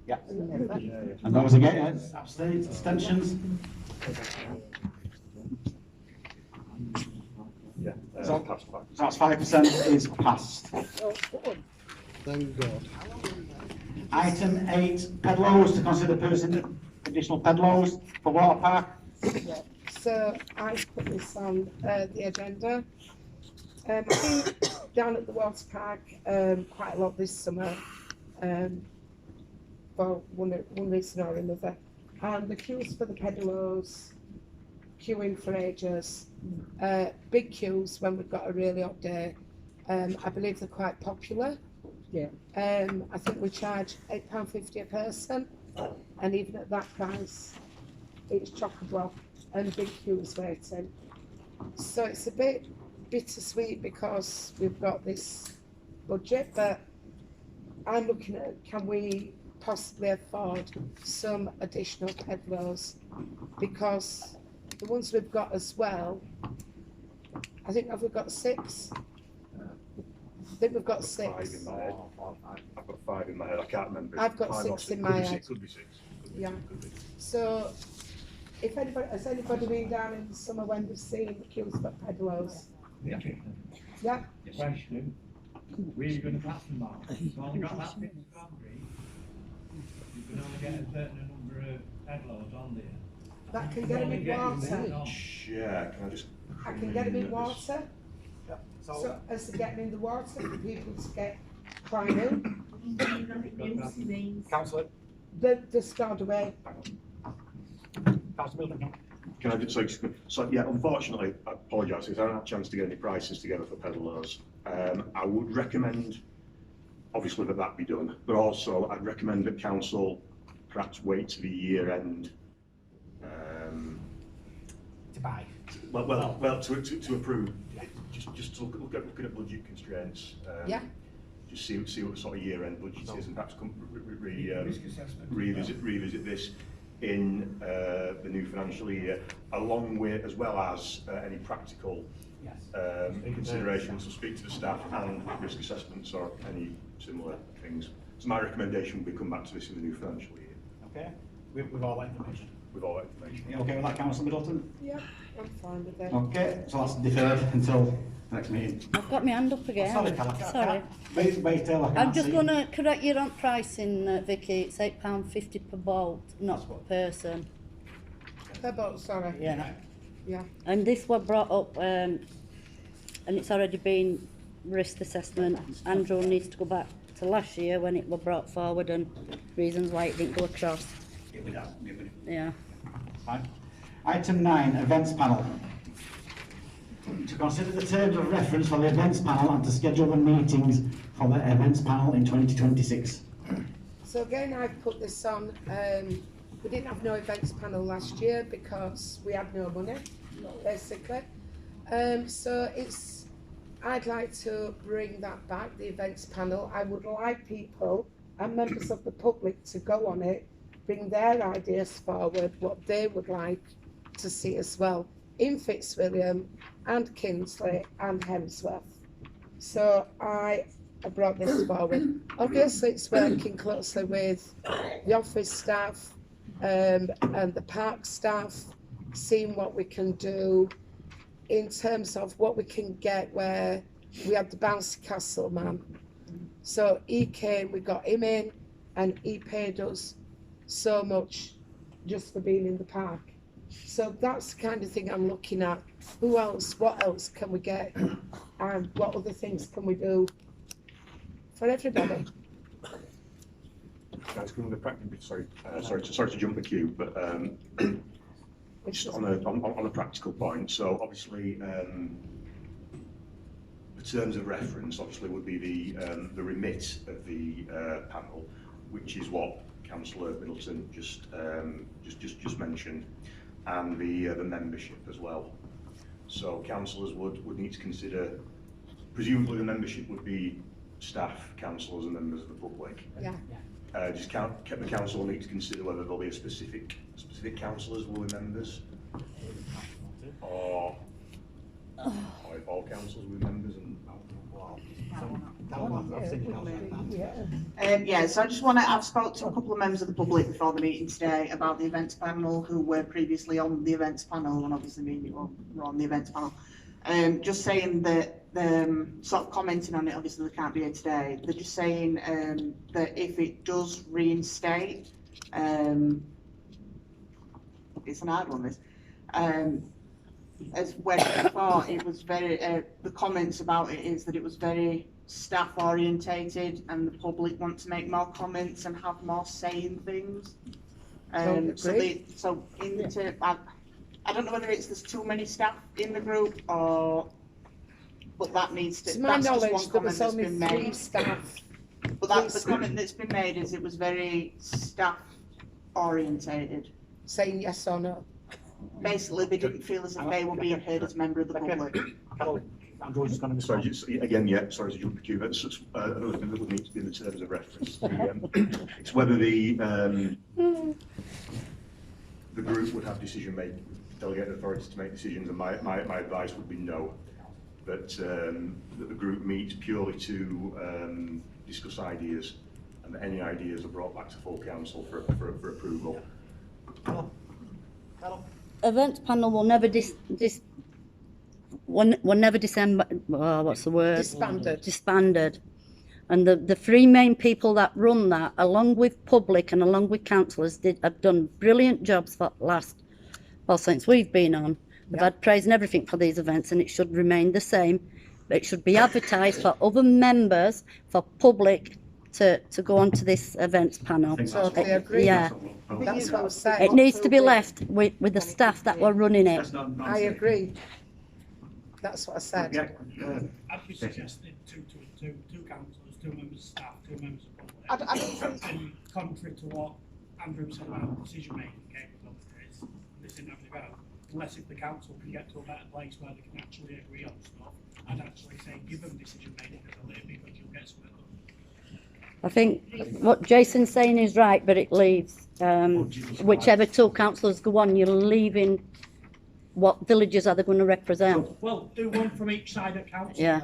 Yeah. And those against, abstained, abstentions? Yeah. So- Pass back. So that's 5% is passed. Thank God. Item 8, pedlos, to consider purchasing additional pedlos for water park. So I put this on the agenda. I've been down at the water park quite a lot this summer for one reason or another. And the queues for the pedalos, queuing for ages, big queues when we've got a really hot day. I believe they're quite popular. Yeah. I think we charge £8.50 a person, and even at that price, it's chock-a-block and big queues waiting. So it's a bit bittersweet because we've got this budget, but I'm looking at, can we possibly afford some additional pedlos? Because the ones we've got as well, I think, have we got 6? I think we've got 6. 5 in my head. I've got 5 in my head, I can't remember. I've got 5 or 6 in Could my be head. 6, could be 6. Yeah. So, if anybody, has anybody been down in the summer when they've seen the queues for pedalos? Yeah. Yeah, Question, where are you going to pass them on? You've only got that bit of concrete, you can only get a certain number of pedals on there. that can get them in water. Yeah, can I just? I can get them in water. So, as they get them in the water, for people to get crying, Councillor, they're stored away. Councillor Milton. Can I just, so yeah, unfortunately, I apologise, because I haven't had a chance to get any prices together for pedalers. I would recommend, obviously, that be done, but also I'd recommend that council perhaps wait to the year end. To buy. Well, to approve, just to look at budget constraints. Yeah. Just see what sort of year end budget is, and perhaps Risk assessment. revisit this in the new financial year, along with, as well as any practical in consideration, so speak to the staff and risk assessments or any similar things. So my recommendation would be come back to this in the new financial year. Okay, with all that information. With all that information. You okay with that, Councillor Middleton? Yeah, I'm fine with it. Okay, so that's deferred until the next meeting. I've got my hand up again. Sorry, Cal, Sorry. Wait till I I'm can't just see. going to correct you on pricing, Vicky. It's £8.50 per boat, not per person. Per boat, sorry. Yeah, Yeah. And this was brought up, and it's already been risk assessment. Andrew needs to go back to last year when it was brought forward and reasons why it didn't go across. give it up, give it. Yeah. Fine. Item 9, events panel. To consider the terms of reference for the events panel and to schedule the meetings for the events panel in 2026. So again, I've put this on, we didn't have no events panel last year because we had no money, basically. So I'd like to bring that back, the events panel. I would like people and members of the public to go on it, bring their ideas forward, what they would like to see as well, in Fitzwilliam and Kingsley and Hemsworth. So I brought this forward. Obviously it's working closely with the office staff and the park staff, seeing what we can do in terms of what we can get, where we had the bouncy castle man. So he came, we got him in, and he paid us so much just for being in the park. So that's the kind of thing I'm looking at. Who else, what else can we get? And what other things can we do for everybody? Guys, can we sorry to jump the queue, but just on a practical point. So obviously, the terms of reference obviously would be the remit of the panel, which is what Councillor Middleton just mentioned, and the membership as well. So councillors would need to consider, presumably the membership would be staff, councillors and members of the public. Yeah. The council will need to consider whether there'll be a specific councillors will be members, or if all councillors will be members and. Yeah, so I just want to, I've spoke to a couple of members of the public before the meeting today about the events panel who were previously on the events panel, and obviously me and you were on the events panel. Just saying that, sort of commenting on it, obviously they can't be here today, they're just saying that if it does reinstate, it's an hard one this, as when before it was very, the comments about it is that it was very staff orientated and the public want to make more comments and have more say in things. So in the term, I don't know whether there's too many staff in the group or, but that needs to, To my that's just knowledge, one there comment was that's only been 3 made. staff. But that's the comment that's been made, is it was very staff orientated. Saying yes or no. Basically, they didn't feel as if they were being heard as a member of the public. Andrew's just going to Sorry, sorry to jump the queue. That's another thing that would need to be in the terms of reference. It's whether the group would have decision-making, delegated authority to make decisions, and my advice would be no. That the group meets purely to discuss ideas, and that any ideas are brought back to full council for approval. Events panel will never disbanded. And the 3 main people that run that, along with public and along with councillors, have done brilliant jobs for since we've been on. We've had praise and everything for these events, and it should remain the same. But it should be advertised for other members, for public to go on to this events panel. Totally agree. Yeah. That's what I was saying. It needs to be left with the staff that were running it. I agree. That's what I said. I'd be suggesting two councillors, 2 members of staff, 2 members of public. I don't think, And contrary to what Andrew said about decision-making capabilities, this isn't having to go, unless if the council can get to a better place where they can actually agree on stuff, I'd actually say give them decision-making as a little bit, but you'll get something done. I think what Jason's saying is right, but it leaves whichever 2 councillors go on, you're leaving what villages are they going to represent? Well, do one from each side of council. Yeah.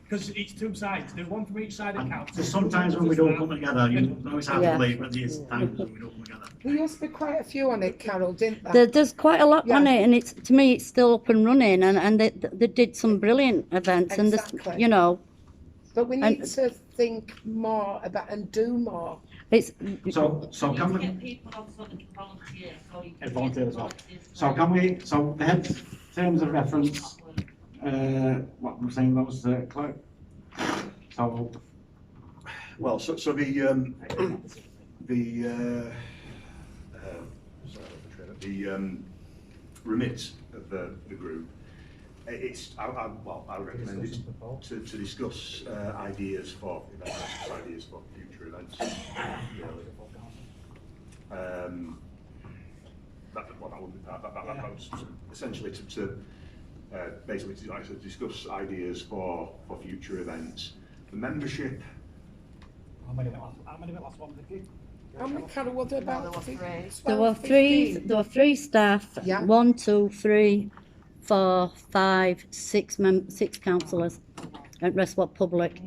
Because it's two sides, do one from each side of council. There's sometimes when we don't come together, you know it's hard Yeah. to believe, but there's times when we don't come together. There used to be quite a few on it, Carol, didn't there? There's quite a lot on Yeah. it, and it's, to me, it's still up and running, and they did some brilliant events, and this, Exactly. you know, But we and- need to think more about and do more. it's, So You can need to we, get people on so they can volunteer, so you can. and volunteer as well. volunteers So there. can we, so the head terms of reference, what I'm saying, that was clerk. So, Well, so the remit of the group, I recommend it to discuss ideas for future events. That was essentially to basically to discuss ideas for future events. The membership. How many last one, Vicky? How many, Carol, what about? there were three staff, Yeah. 1, 2, 3, 4, 5, 6 6 councillors, and the rest were public.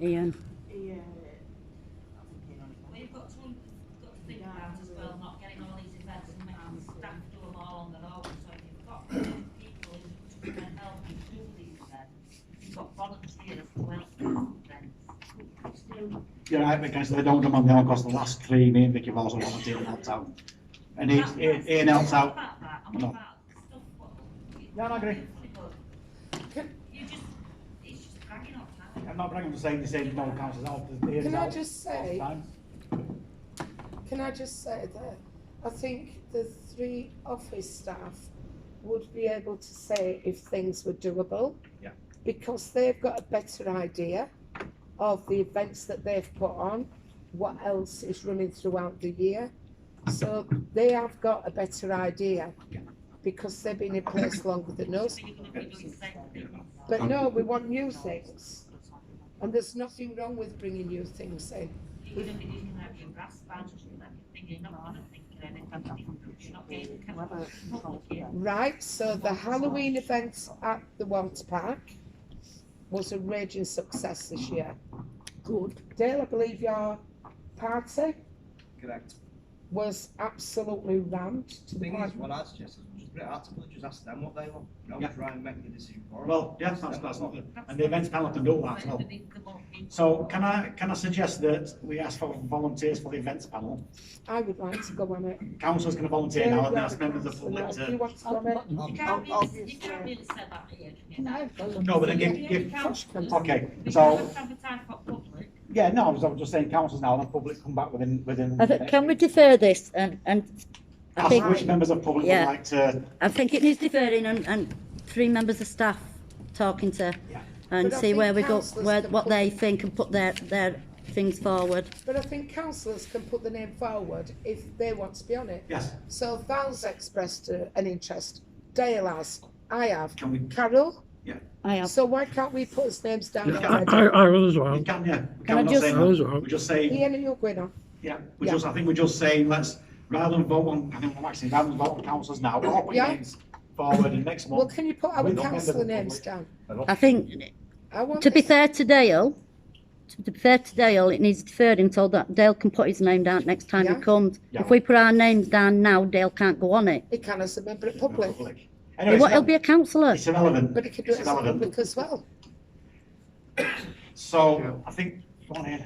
Ian. Well, you've got to think about as well, not getting all these events and making staff do them all on their own. So if you've got people who can help you do these events, you've got volunteers who help events. you're right, because they don't come on their own, because the last 3, me and Vicky have also volunteered and helped out. And Ian helped out. No. Yeah, I agree. It's just dragging on time. I'm not bragging for saying the same, no councils out. Can I just say, that I think the 3 office staff would be able to say if things were doable. Yeah. Because they've got a better idea of the events that they've put on, what else is running throughout the year. So they have got a better idea because they've been in place longer than us. So you're going to be doing the same thing. But no, we want new things. And there's nothing wrong with bringing new things in. You're going to be using like your brass bands and everything, you're not going to think of anything, you're not getting careful. Right, so the Halloween event at the Water Park was a raging success this year. Good. Dale, I believe your party Correct. was absolutely rammed to The the thing point. is, what I suggest is we just put it out to just ask them what they want. Don't Yeah. try and make the decision for them. Well, yes, that's not, and the events panel can do that as well. So can I suggest that we ask for volunteers for the events panel? I would like to go on it. Councillors can volunteer now, and ask members of the public Do you to. want to go on it? You can't really say that here, can you? No, but then give, okay, so, yeah, no, I was just saying councillors now, and the public come back within. Can we defer this, and I Ask think, which members of public would yeah. like to, I think it needs deferring, and 3 members of staff talking to, and But I see where think we go, councillors can what put- they think, and put their things forward. But I think councillors can put the name forward if they want to be on it. yes, So Val's expressed an interest, Dale has, I have, can we, Carol? I have. So why can't we put his names down Yeah, already? I will as well. you can, yeah. Can I We're not just- saying I was that. wrong. We're just saying, Ian and you're going on. yeah, Yeah. I think we're just saying, let's, rather than vote on, I think I'm actually, rather than vote on councillors now, we'll put Yeah. names forward and next Well, month. can you put our With the members councillor of the names public. down? I think, I want to be this- fair to Dale, it needs deferred until that Dale can put his name down next time Yeah. he comes. Yeah. If we put our names down now, Dale can't go on it. He can as a member of public, Anyway, He'll be a councillor. it's irrelevant. but he can do it It's as a irrelevant. public as well. So, I think, go on Ian.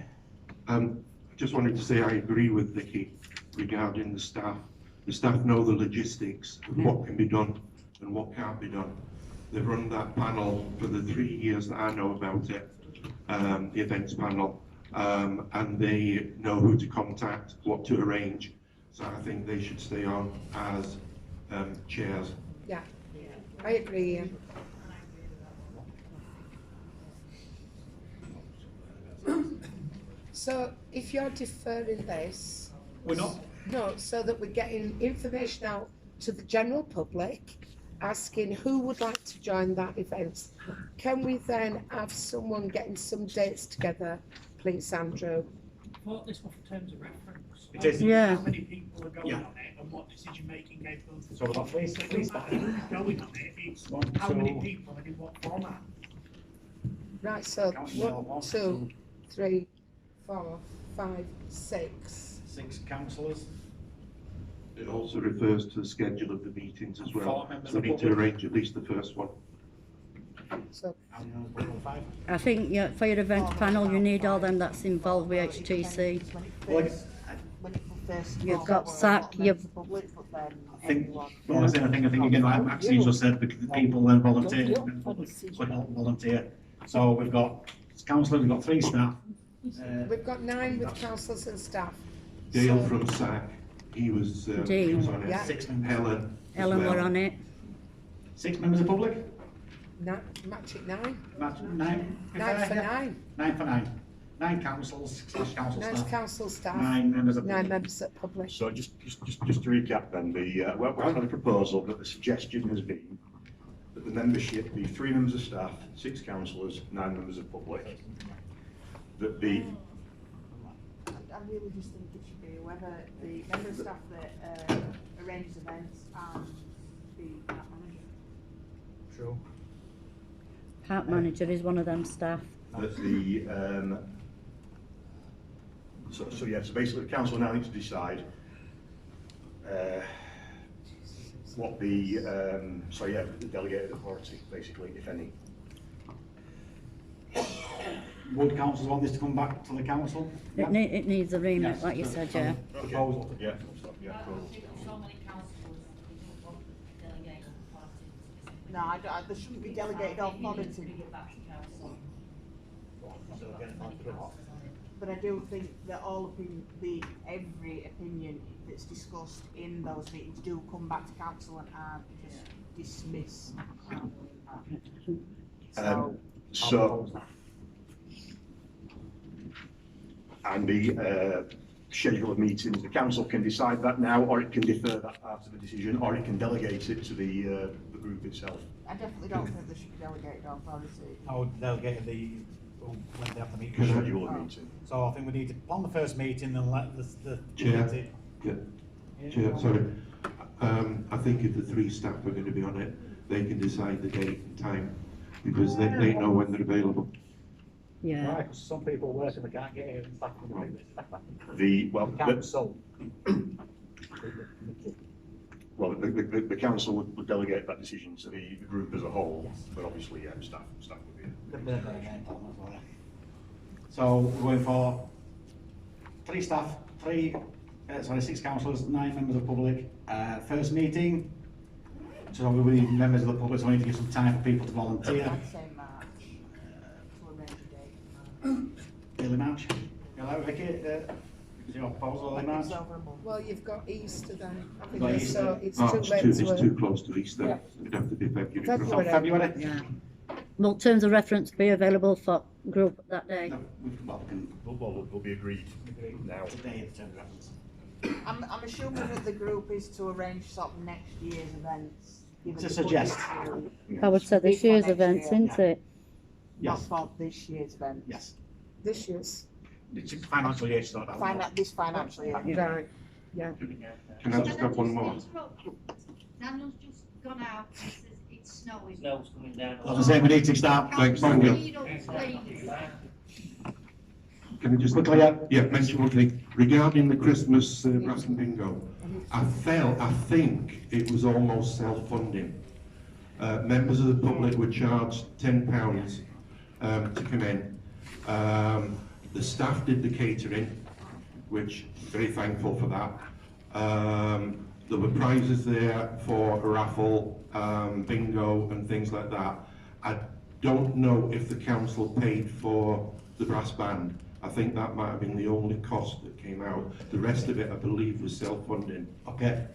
I just wanted to say I agree with Vicky regarding the staff. The staff know the logistics of what can be done and what can't be done. They've run that panel for the 3 years that I know about it, the events panel, and they know who to contact, what to arrange. So I think they should stay on as chairs. Yeah, I agree, Ian. So if you're deferring this, We're not, no, so that we're getting information out to the general public, asking who would like to join that event. Can we then have someone getting some dates together, please, Andrew, thought this was for terms of reference. It is. Yeah. How many people are going Yeah. on it and what decision-making capabilities. So we've got three It's not staff. going on it, it's One, how many two. people and in what format. Right, so Councillor, 1, 2, 3, 4, 5, 6. 6 councillors. It also refers to the schedule of the meetings as well. Four members So of we need to public. arrange at least the first one. So And we're on 5. I think, yeah, for your event panel, you need all them that's involved with HTC. Well, When it first. You've got SAC, you've- Public, but then I think, everyone. well, I think again, like Maxine just said, the people then volunteer, volunteer. So we've got councillors, we've got 3 staff. we've got 9 with councillors and staff. Dale So- from SAC, he was on Yeah. it. 6 members. Helen. as Ellen well. were on it. 6 members of public? Match it 9. 9. 9 for 9. 9 for 9. 9 councils, council 9 staff. council staff. 9 members of 9 public. members at public. So just to recap then, we're having a proposal that the suggestion has been that the membership be 3 members of staff, 6 councillors, 9 members of public. That the, I really just think it should be whoever the member of staff that arranges events and the park manager. True. Park manager is one of them staff. that the, so basically the council now needs to decide what the delegated authority, basically, if any. Would councils want this to come back to the council? It needs a remit, Yes. like you said, yeah. Proposal. Yeah, I cool. think so many councillors don't want delegated authority specifically. No, there shouldn't be delegated authority. But I do think that every opinion that's discussed in those meetings do come back to council and aren't just dismissed. So, and the schedule of meetings, the council can decide that now, or it can defer that part of the decision, or it can delegate it to the group itself. I definitely don't think there should be delegated authority. I would delegate when they have the meeting. Can I- Schedule of meeting. So I think we need to plan the first meeting and let the Chair. committee. Yeah. Chair, sorry. I think if the 3 staff are going to be on it, they can decide the date and time because they know when they're available. Yeah. Right, 'cause some people work and they can't get here and back from The council. the council would delegate that decision to the group as a whole, but obviously, staff would be. So we're going for 3 staff, 6 councillors, 9 members of public. First meeting, so we need members of the public, so we need to give some time for people to volunteer. I'd say March, to arrange a date. Early March. Hello, Vicky, is your proposal early March? It's over a month. Well, you've got Easter then, haven't Got you? Easter. So it's Oh, too it's late too, to it's work. too close to Easter. Yeah. It'd have to be February. February. So February? Yeah. Will terms of reference be available for group that day? No, we can, Will be agreed now. today the term of reference. I'm assuming that the group is to arrange sort of next year's events. given To the suggest. budget I would say this year's events, isn't it? Not Yes. for this year's event. Yes. This year's. It's a financial year, it's not that. This financial year. Right, yeah. Can I just have one more? Daniel's just gone out and says it's snowing. Snow's coming down. I was saying we need to start. Thanks, Councillor, Daniel. you don't please. Can I just Quickly, yeah. mention one thing regarding the Christmas brass and bingo? I think it was almost self-funding. Members of the public were charged £10 to come in. The staff did the catering, which very thankful for that. There were prizes there for a raffle, bingo and things like that. I don't know if the council paid for the brass band. I think that might have been the only cost that came out. The rest of it, I believe, was self-funding. Okay.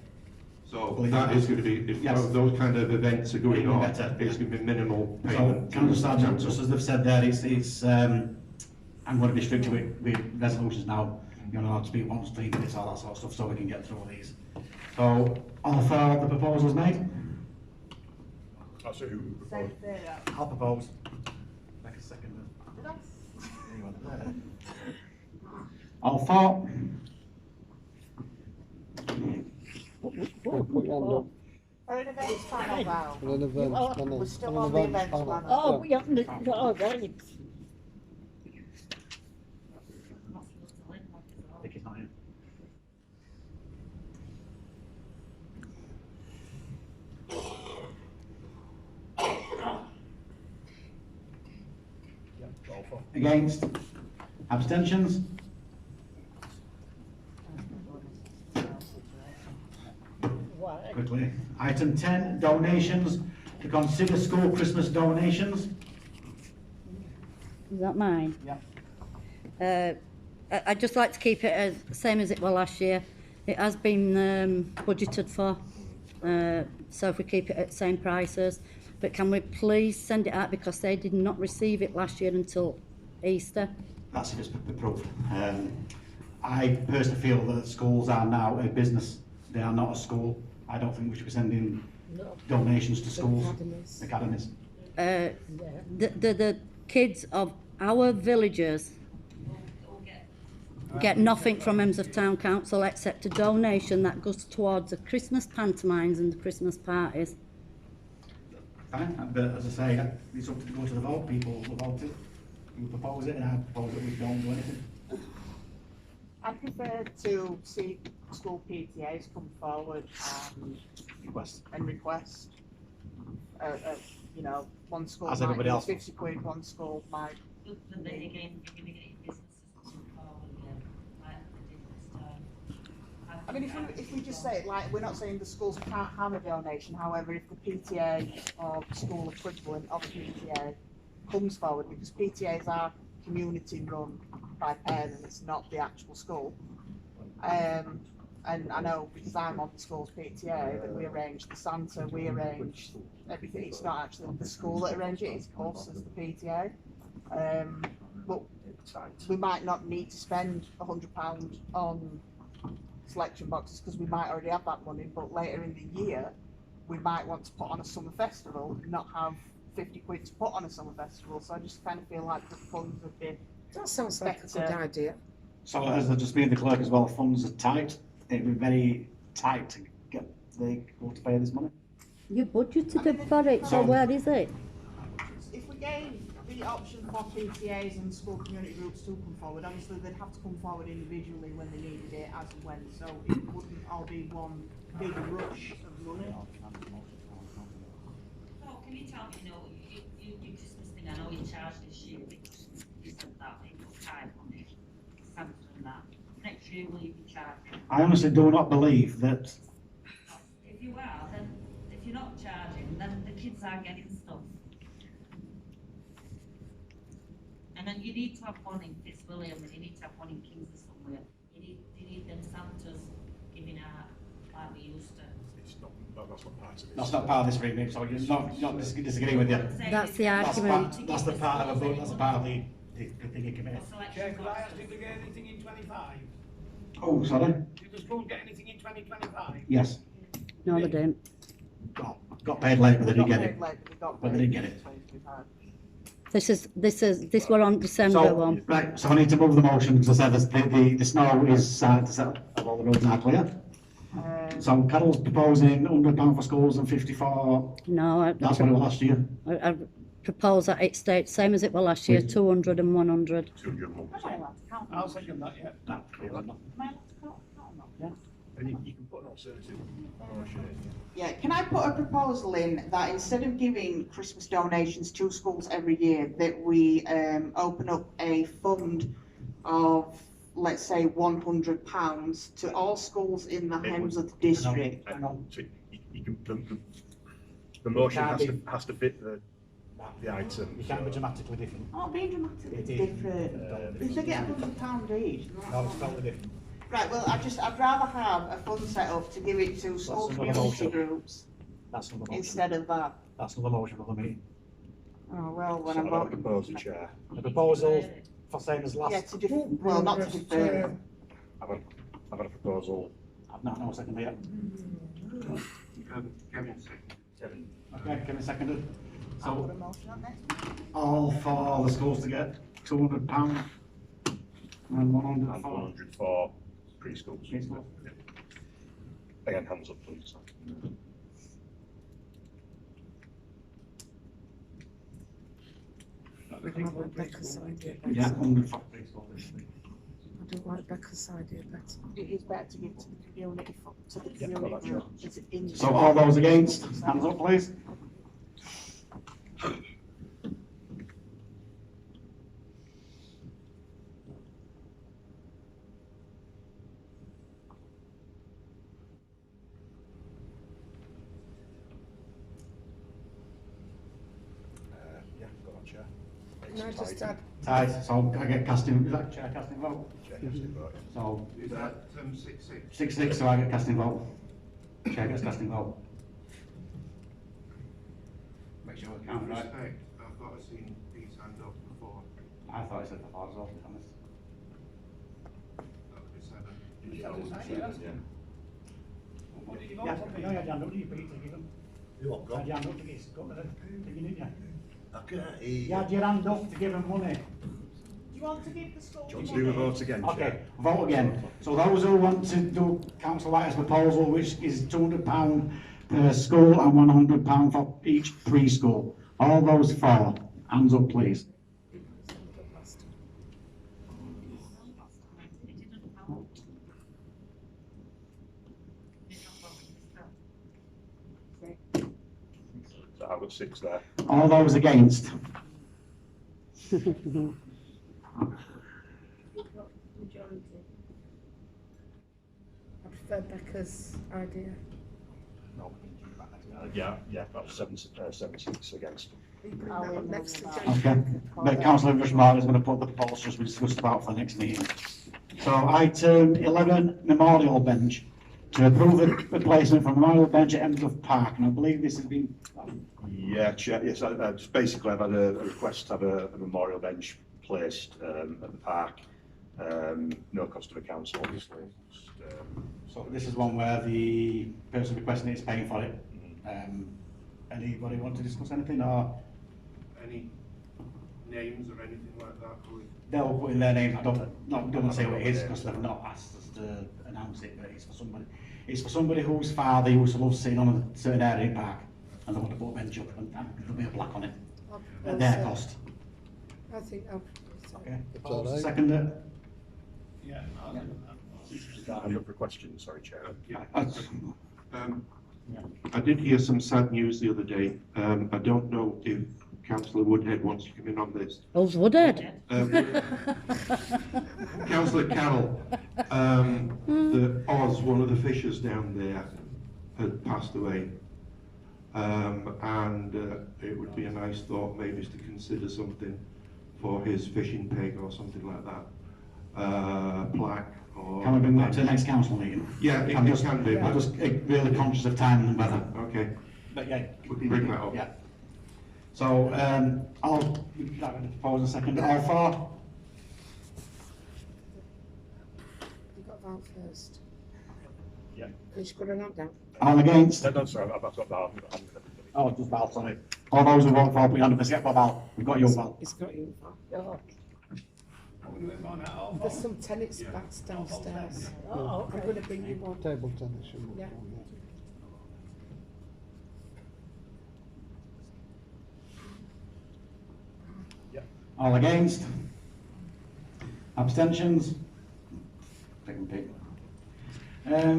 So that is going to be, if Yes. those kind of events are going It'll be on, better. it's going to be minimal So payment. can I just add, just as they've said there, I'm going to be strict with resolutions now. You're not allowed to speak once, 3 minutes, all that sort of stuff, so we can get through all these. So, all for the proposals made? So who proposed? I'll propose. Make a second. All for? Put your hand up. Or an events panel now. On an events panel. We're still On on an the events events panel. panel. Oh, we haven't, oh, right. I think it's not here. Against? Abstentions? Quickly. Item 10, donations. To consider school Christmas donations. Is that mine? Yep. I'd just like to keep it as same as it was last year. It has been budgeted for, so if we keep it at the same prices. But can we please send it out because they did not receive it last year until Easter. That's just proof. I personally feel that schools are now a business. They are not a school. I don't think we should be sending donations to schools, academies. The kids of our villages get nothing from Hemsworth Town Council except a donation that goes towards the Christmas pantomimes and the Christmas parties. Fine, but as I say, it's up to go to the vote. People will vote it. You propose it, and I propose that we don't do anything. I prefer to see school PTAs come forward and request. You know, one school As might everybody use else 50 quid, one school might. But then again, you're gonna get businesses to come forward again, like they did this time. I mean, if we just say it, like, we're not saying the schools can't have a donation, however, if the PTA or the school equivalent of a PTA comes forward, because PTAs are community run by parents, not the actual school. And I know because I'm on the school's PTA that we arrange the Santa, we arrange everything. It's not actually the school that arranges it, it's us as the PTA. But we might not need to spend £100 on selection boxes because we might already have that money, but later in the year we might want to put on a summer festival and not have 50 quid to put on a summer festival. So I just kind of feel like the funds would be That sounds like a good idea. So as I just being the clerk as well, funds are tight. It would be very tight to get the school to pay this money. You budgeted it for it, so where is it? If we gave the option for PTAs and school community groups to come forward, obviously they'd have to come forward individually when they needed it as and when, so it wouldn't all be one big rush of money. So can you tell me, you know, you Christmas thing, I know you charged this year because you said that they put time on it, Santa and that. Next year will you be charging? I honestly do not believe that. If you are, then if you're not charging, then the kids are getting stuff. And then you need to have one in Fitzwilliam, and you need to have one in Kingsley somewhere. You need them Santas giving out like we used to. That's not part of it. That's not part of this remit, so you're not disagreeing with you. That's the argument. That's the part of the that's the part of the thingy committee. Chair, could I ask, did we get anything in 25? Oh, sorry? Did the schools get anything in 2025? Yes. No, they didn't. Got paid late, but they didn't get it. But they didn't get it. This were on December one. Right, so I need to move the motion because I said the snow is starting to settle, all the roads are clear. So Carol's proposing £100 for schools and 50 for. No, That's what it was last year. I propose that it stays same as it was last year, 200 and 100. I'll second that, yeah. And you can put an alternative motion in. Yeah, can I put a proposal in that instead of giving Christmas donations to schools every year, that we open up a fund of, let's say, £100 to all schools in the Hemsworth district? So you can, the motion has to fit the item. You can't be dramatically different. Oh, being dramatically different. If they get £100 each. No, it's totally different. Right, well, I'd rather have a fund set up to give it to school community groups That's not the motion. instead of that. That's not the motion for the meeting. Oh, well, when So I'm I've got a voting. proposal, Chair. The proposal for same as last. Yeah, to defer, well, not to defer. I've got a proposal. I've not no second yet. Kevin second. Okay, Kevin seconded. I'll put a So motion on next. all for the schools to get £200 And 100 and for 100 for preschools. preschool. Yeah. Again, hands up, please. I like Becca's idea better. Yeah, 100 for preschool. I don't like Becca's idea better. It is better to give to the community, to the Yeah, community. sure. It's in- So all those against, hands up please. Yeah, go on, Chair. Can I just add, Tied, so I get casting, is that chair casting vote? Chair, casting vote, yeah. So Is that 6-6? 6-6, so I get casting vote. Chair gets casting vote. Make sure I In count right. respect, I thought I'd seen these hand up before. I thought it said the 4 as well, to be honest. That would be 7. Yeah, What did you vote Yeah. on? No, you had your hand up, didn't you, Peter, give them? You what, You got? had your hand up to get, got them, didn't you? I can't hear you. You had your hand up to give them money. Do you want to give the school? Do you want to do a vote again, Okay, Chair? vote again. So those who want to do Councillor White's proposal, which is £200 per school and £100 for each preschool. All those for, hands up please. It didn't vote. It's not voting still. So I've got 6 there. All those against. majority? I prefer Becca's idea. No. Yeah, that's 7-6 against. You bring that up next to Okay, Jen. but Councillor Rushmark is going to put the proposals we discussed about for the next meeting. So item 11, memorial bench. To approve the replacement from memorial bench at Hemsworth Park, and I believe this has been, Yeah, Chair, yes, I just basically I've had a request to have a memorial bench placed at the park. No cost to the council, obviously. Just, so this is one where the person requesting it is paying for it. Anybody want to discuss anything, or Any names or anything like that? Or they'll put in their names, I don't want to say what it is because they've not asked us to announce it, but it's for somebody whose father used to love sitting on a certain area in the park, and they want to put a bench up and there'll be a plaque on it at their cost. I think I'll propose that. Okay, It's all right. second it. Yeah. I'm up for questions, sorry, Chair. I did hear some sad news the other day. I don't know if Councillor Woodhead wants to come in on this. Who's Woodhead? Councillor Carroll, the Oz, one of the fishers down there, had passed away. And it would be a nice thought maybe to consider something for his fishing peg or something like that. Plaque or... Can we bring that to the next council meeting? Yeah, it I'm just, can be, I'm but- just really conscious of time and weather. Okay, But yeah, we can bring that up. yeah. So, I'll, that would propose a second, all for? You got Val first. Yeah. Because you've got an hand down. All against? No, sorry, I've got that. Oh, just Val, sorry. All those who vote for, put your hand up and say, Val, we've got you, Val. It's got you, Val. Oh, There's some tennis bats downstairs. Oh, I'm going to bring you one. Table tennis. shouldn't it? Yeah. All against? Abstentions? Take and pick.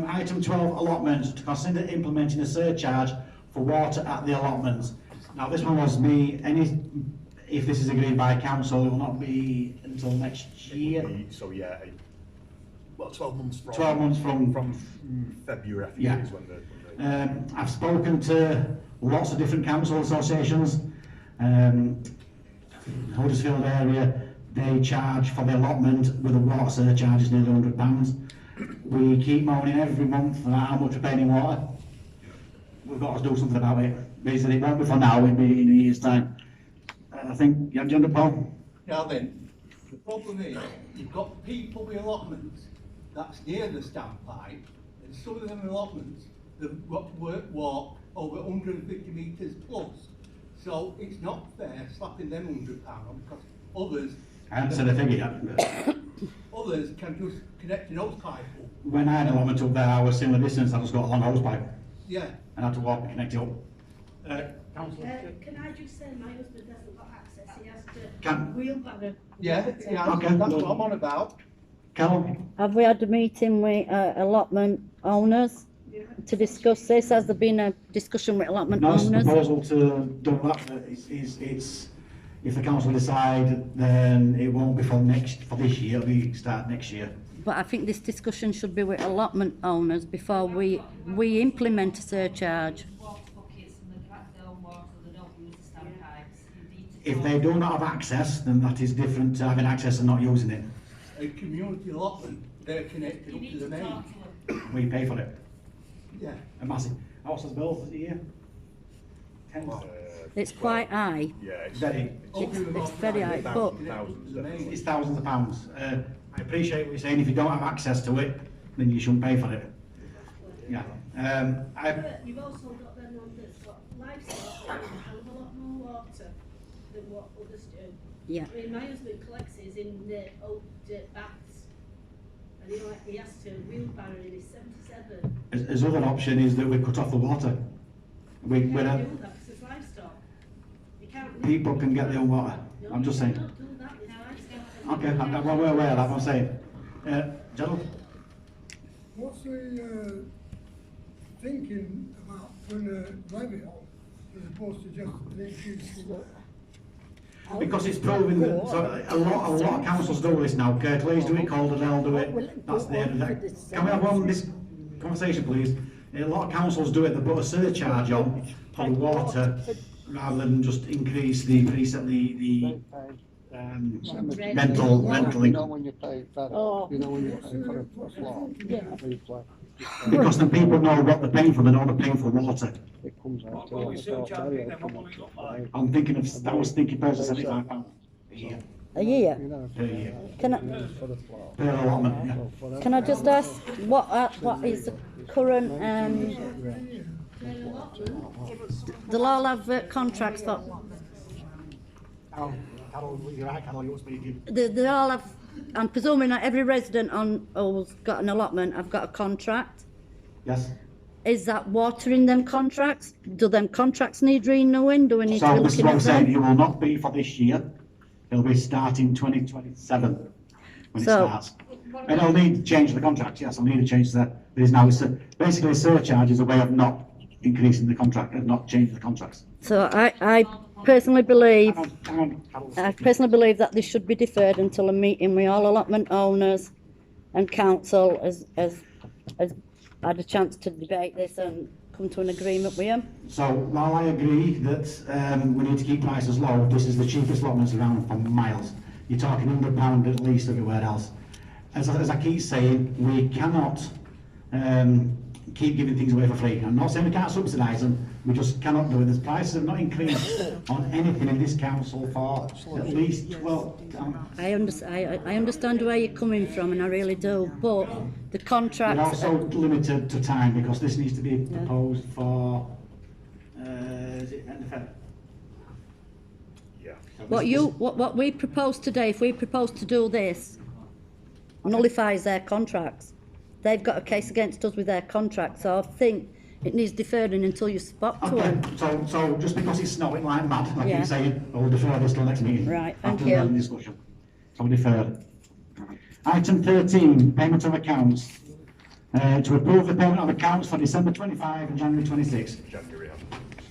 Item 12, allotments, to consider implementing a surcharge for water at the allotments. Now, this one was me, if this is agreed by council, it will not be until next year. So, yeah, well, 12 months from... 12 months from February, I think Yeah. is when the... I've spoken to lots of different council associations. Huddersfield area, they charge for the allotment with a water surcharge is nearly £100. We keep moaning every month about how much we're paying in water. We've got to do something about it. Basically, it won't be for now, it'll be in a year's time. I think, you have agenda, Paul? Now then, the problem is, you've got people with allotments that's near the standpipe, and some of them allotments, they've got to walk over 150 metres plus. So it's not fair slapping them £100 on because others... I haven't said a figure yet. Others can just connect an hose pipe up. When I had an allotment up there, I was similar distance, I just got a long hose pipe Yeah. and had to walk and connect it up. Can I just say my husband hasn't got access, he has to Can- wheelbarrow. Yeah, Okay. that's what I'm on about. Callum? Have we had a meeting with allotment owners to discuss this? Has there been a discussion with allotment No, it's a owners? proposal to do that, but it's, if the council decide, then it won't be for this year, it'll be start next year. But I think this discussion should be with allotment owners before we implement a surcharge. Water buckets and they collect their own water, they don't use the standpipes. You need to If talk they do not have access, then that is different to having access and not using it. A community allotment, they're connected You up to need the to main. talk to them. We pay for it. Yeah. A massive. How much is the bill a year? 10. It's quite high. Yeah, it's Very. It's very high, but It's thousands of pounds. I appreciate what you're saying. If you don't have access to it, then you shouldn't pay for it. Yeah. But you've also got them ones that's got livestock that use a hell of a lot more water than what others do. yeah. I mean, my husband collects his in old baths, and he has to wheelbarrow in his 77. His other option is that we cut off the water. You can't do that because there's livestock. You can't. People can get their own water. No, I'm just you saying. cannot do that with livestock. Okay, I'm well aware of that. I'm saying. Gerald? What's the thinking about putting a levy on as opposed to just an increase in Because it's proven that so a lot of councils do this now. Kirklees do it, Calderdale do it. That's the end of it. Can we have one this conversation, please? A lot of councils do it. They put a surcharge on for the water rather than just increase the rental income. when you pay better, you know when you pay for a slot. Because then people know what they're paying for. They know they're paying for water. It comes out What will we surcharge it then, what will it look like? I'm thinking of. I was thinking personally £75 a year. A year. Per year. Can I, Per allotment. Yeah. can I just ask what is the current they'll all have contracts for Carol, you're right, Carol, you're speaking. they all have. I'm presuming that every resident on who's got an allotment have got a contract. Yes. Is that water in them contracts? Do them contracts need renewing? Do we need to So be this is looking what I'm at saying. them? It will not be for this year. It'll be starting 2027 when So- it starts. And I'll need to change the contract. Yes, I'll need to change that. There is now basically a surcharge is a way of not increasing the contract and not changing the contracts. So I personally believe Hang on, Carol. I personally believe that this should be deferred until a meeting with all allotment owners and council has had a chance to debate this and come to an agreement with them. So while I agree that we need to keep prices low, this is the cheapest allotments around for miles. You're talking £100 at least everywhere else. As I keep saying, we cannot keep giving things away for free. I'm not saying we can't subsidise them, we just cannot do it. The prices have not increased on anything in this council for at least 12. I understand where you're coming from, and I really do. But the We're contract. also limited to time because this needs to be proposed for, is it end of February? Yeah. What we propose today, if we propose to do this, nullifies their contracts. They've got a case against us with their contract, so I think it needs deferring until you spot to Okay, them. so just because it's snowing like mad, like Yeah. you're saying, we'll defer this till next meeting. Right, thank After you. the discussion. So we defer. Item 13, payment of accounts. To approve the payment of accounts for December 25 and January 26.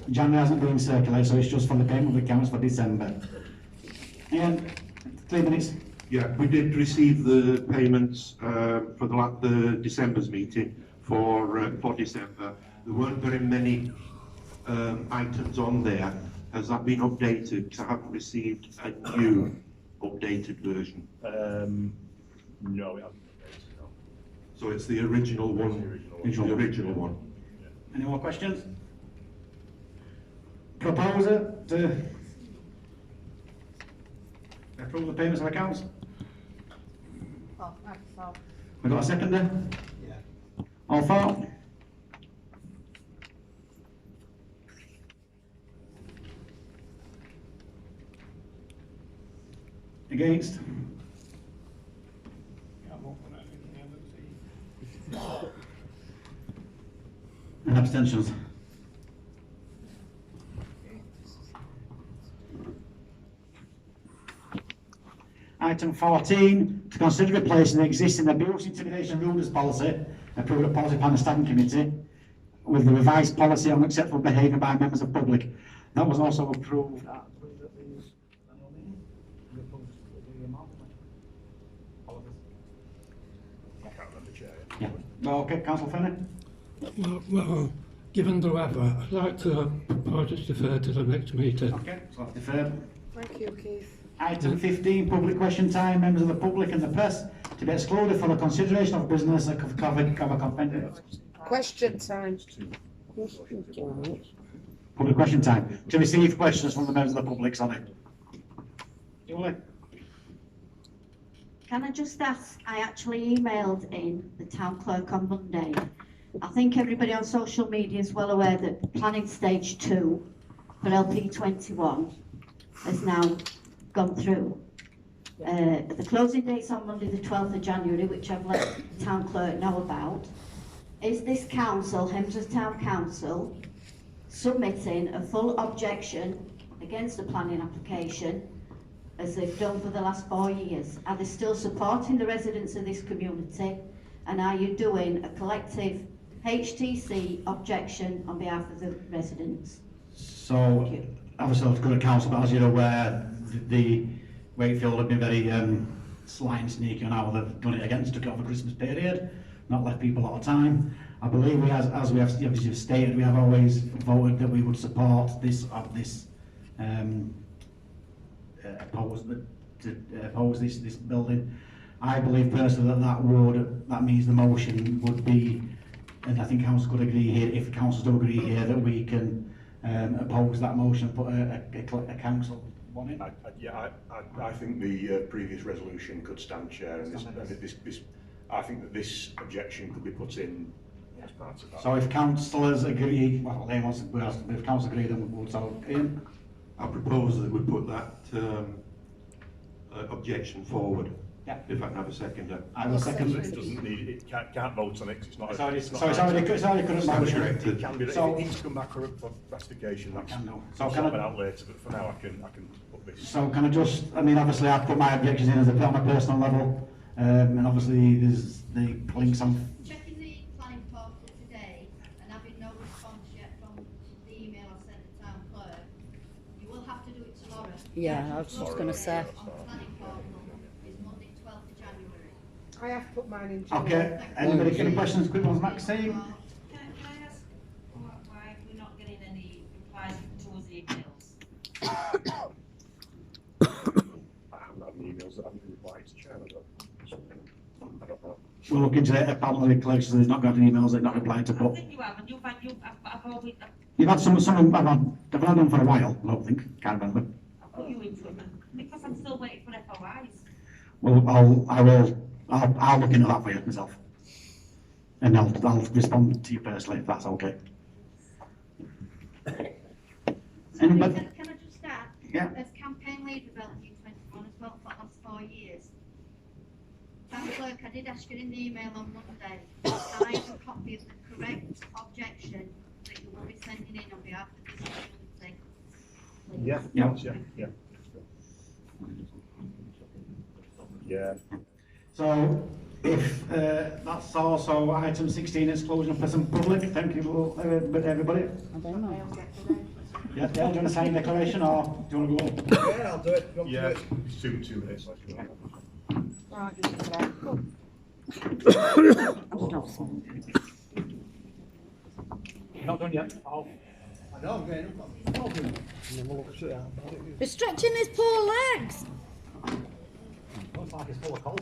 January hasn't been circulated, so it's just for the payment of accounts for December. And 3 minutes. Yeah, we did receive the payments for the December's meeting for December. There weren't very many items on there. Has that been updated? 'Cause I haven't received a new updated version. No, it hasn't. No. So it's the original one. Original one. The original one. Any more questions? Proposer to approve the payments of accounts? We got a seconder? Yeah. All for? Against? and abstentions. Item 14, to consider replacing the existing abuse intimidation rules policy approved at Policy Planning Standing Committee with the revised policy on acceptable behaviour by members of public. That was also approved at yeah. Okay, Councillor Finney. Well, given the weather, I'd like to propose it's deferred to the next meeting. Okay, so that's deferred. Thank you, Keith. Item 15, public question time. Members of the public and the press to be excluded for the consideration of business that cover confidential. Question time. Public question time. To receive questions from the members of the public, sorry. Julie? Can I just ask, I actually emailed in the town clerk on Monday. I think everybody on social media is well aware that planning stage 2 for LP21 has now gone through. The closing date's on Monday the 12th of January, which I've let the town clerk know about. Is this council, Hemsworth Town Council, submitting a full objection against the planning application as they've done for the last 4 years? Are they still supporting the residents of this community? And are you doing a collective HTC objection on behalf of the residents? So, obviously, it's good at council, but as you're aware, the Wakefield have been very sly and sneaky on how they've done it against took it over Christmas period, not left people a lot of time. I believe we, as we have obviously stated, we have always voted that we would support this oppose this building. I believe personally that means the motion would be, and I think council could agree here, if councils do agree here, that we can oppose that motion and put a council one in. I think the previous resolution could stand, Chair, and I think that this objection could be put in as part of that. So if councillors agree, well, Liam wants to ask, if council agree, then we'll so Ian. I propose that we put that objection forward. Yeah. If I can have a seconder. I will second. It doesn't need it. Can't vote on it. 'Cause it's not. It's already couldn't motion. It can be. So, if it needs to come back for ratification, that's so can I, out later. But for now, I can put this. So can I just? I mean, obviously, I've put my objections in as on a personal level, and obviously there's the links on. Checking the planning portal today and having no response yet from the email I sent the town clerk. You will have to do it tomorrow. Yeah, I was just going to say. On the planning portal is Monday 12th of January. I have put mine in. Okay. Anybody any questions? Quick ones, Maxine. Can I ask why we're not getting any replies towards the emails? I haven't had any emails that haven't been replied to Chair. I don't know. We'll look into it. Apparently, the collection has not got any emails. They've not replied to. I But think you have, and I've always, you've had some. I've had them for a while. I don't think. Can't remember. I've put you into them, because I'm still waiting for FOIs. Well, I'll look into that for you myself, and I'll respond to you personally if that's okay. Anybody? Can I just add? Yeah. As campaign leader of LP21 as well for the last 4 years. Town clerk, I did ask you in the email on Monday, I have a copy of the correct objection that you will be sending in on behalf of this community. Yeah. So, if that's also item 16, exclusion of person public. Thank you, everybody. I don't know. Yeah, Dale, do you want to sign declaration or do you want to go on? Yeah, I'll do it. Yeah, it's 2 minutes. Not done yet. I know, I'm getting He's stretching his poor legs. Looks like it's full of cold.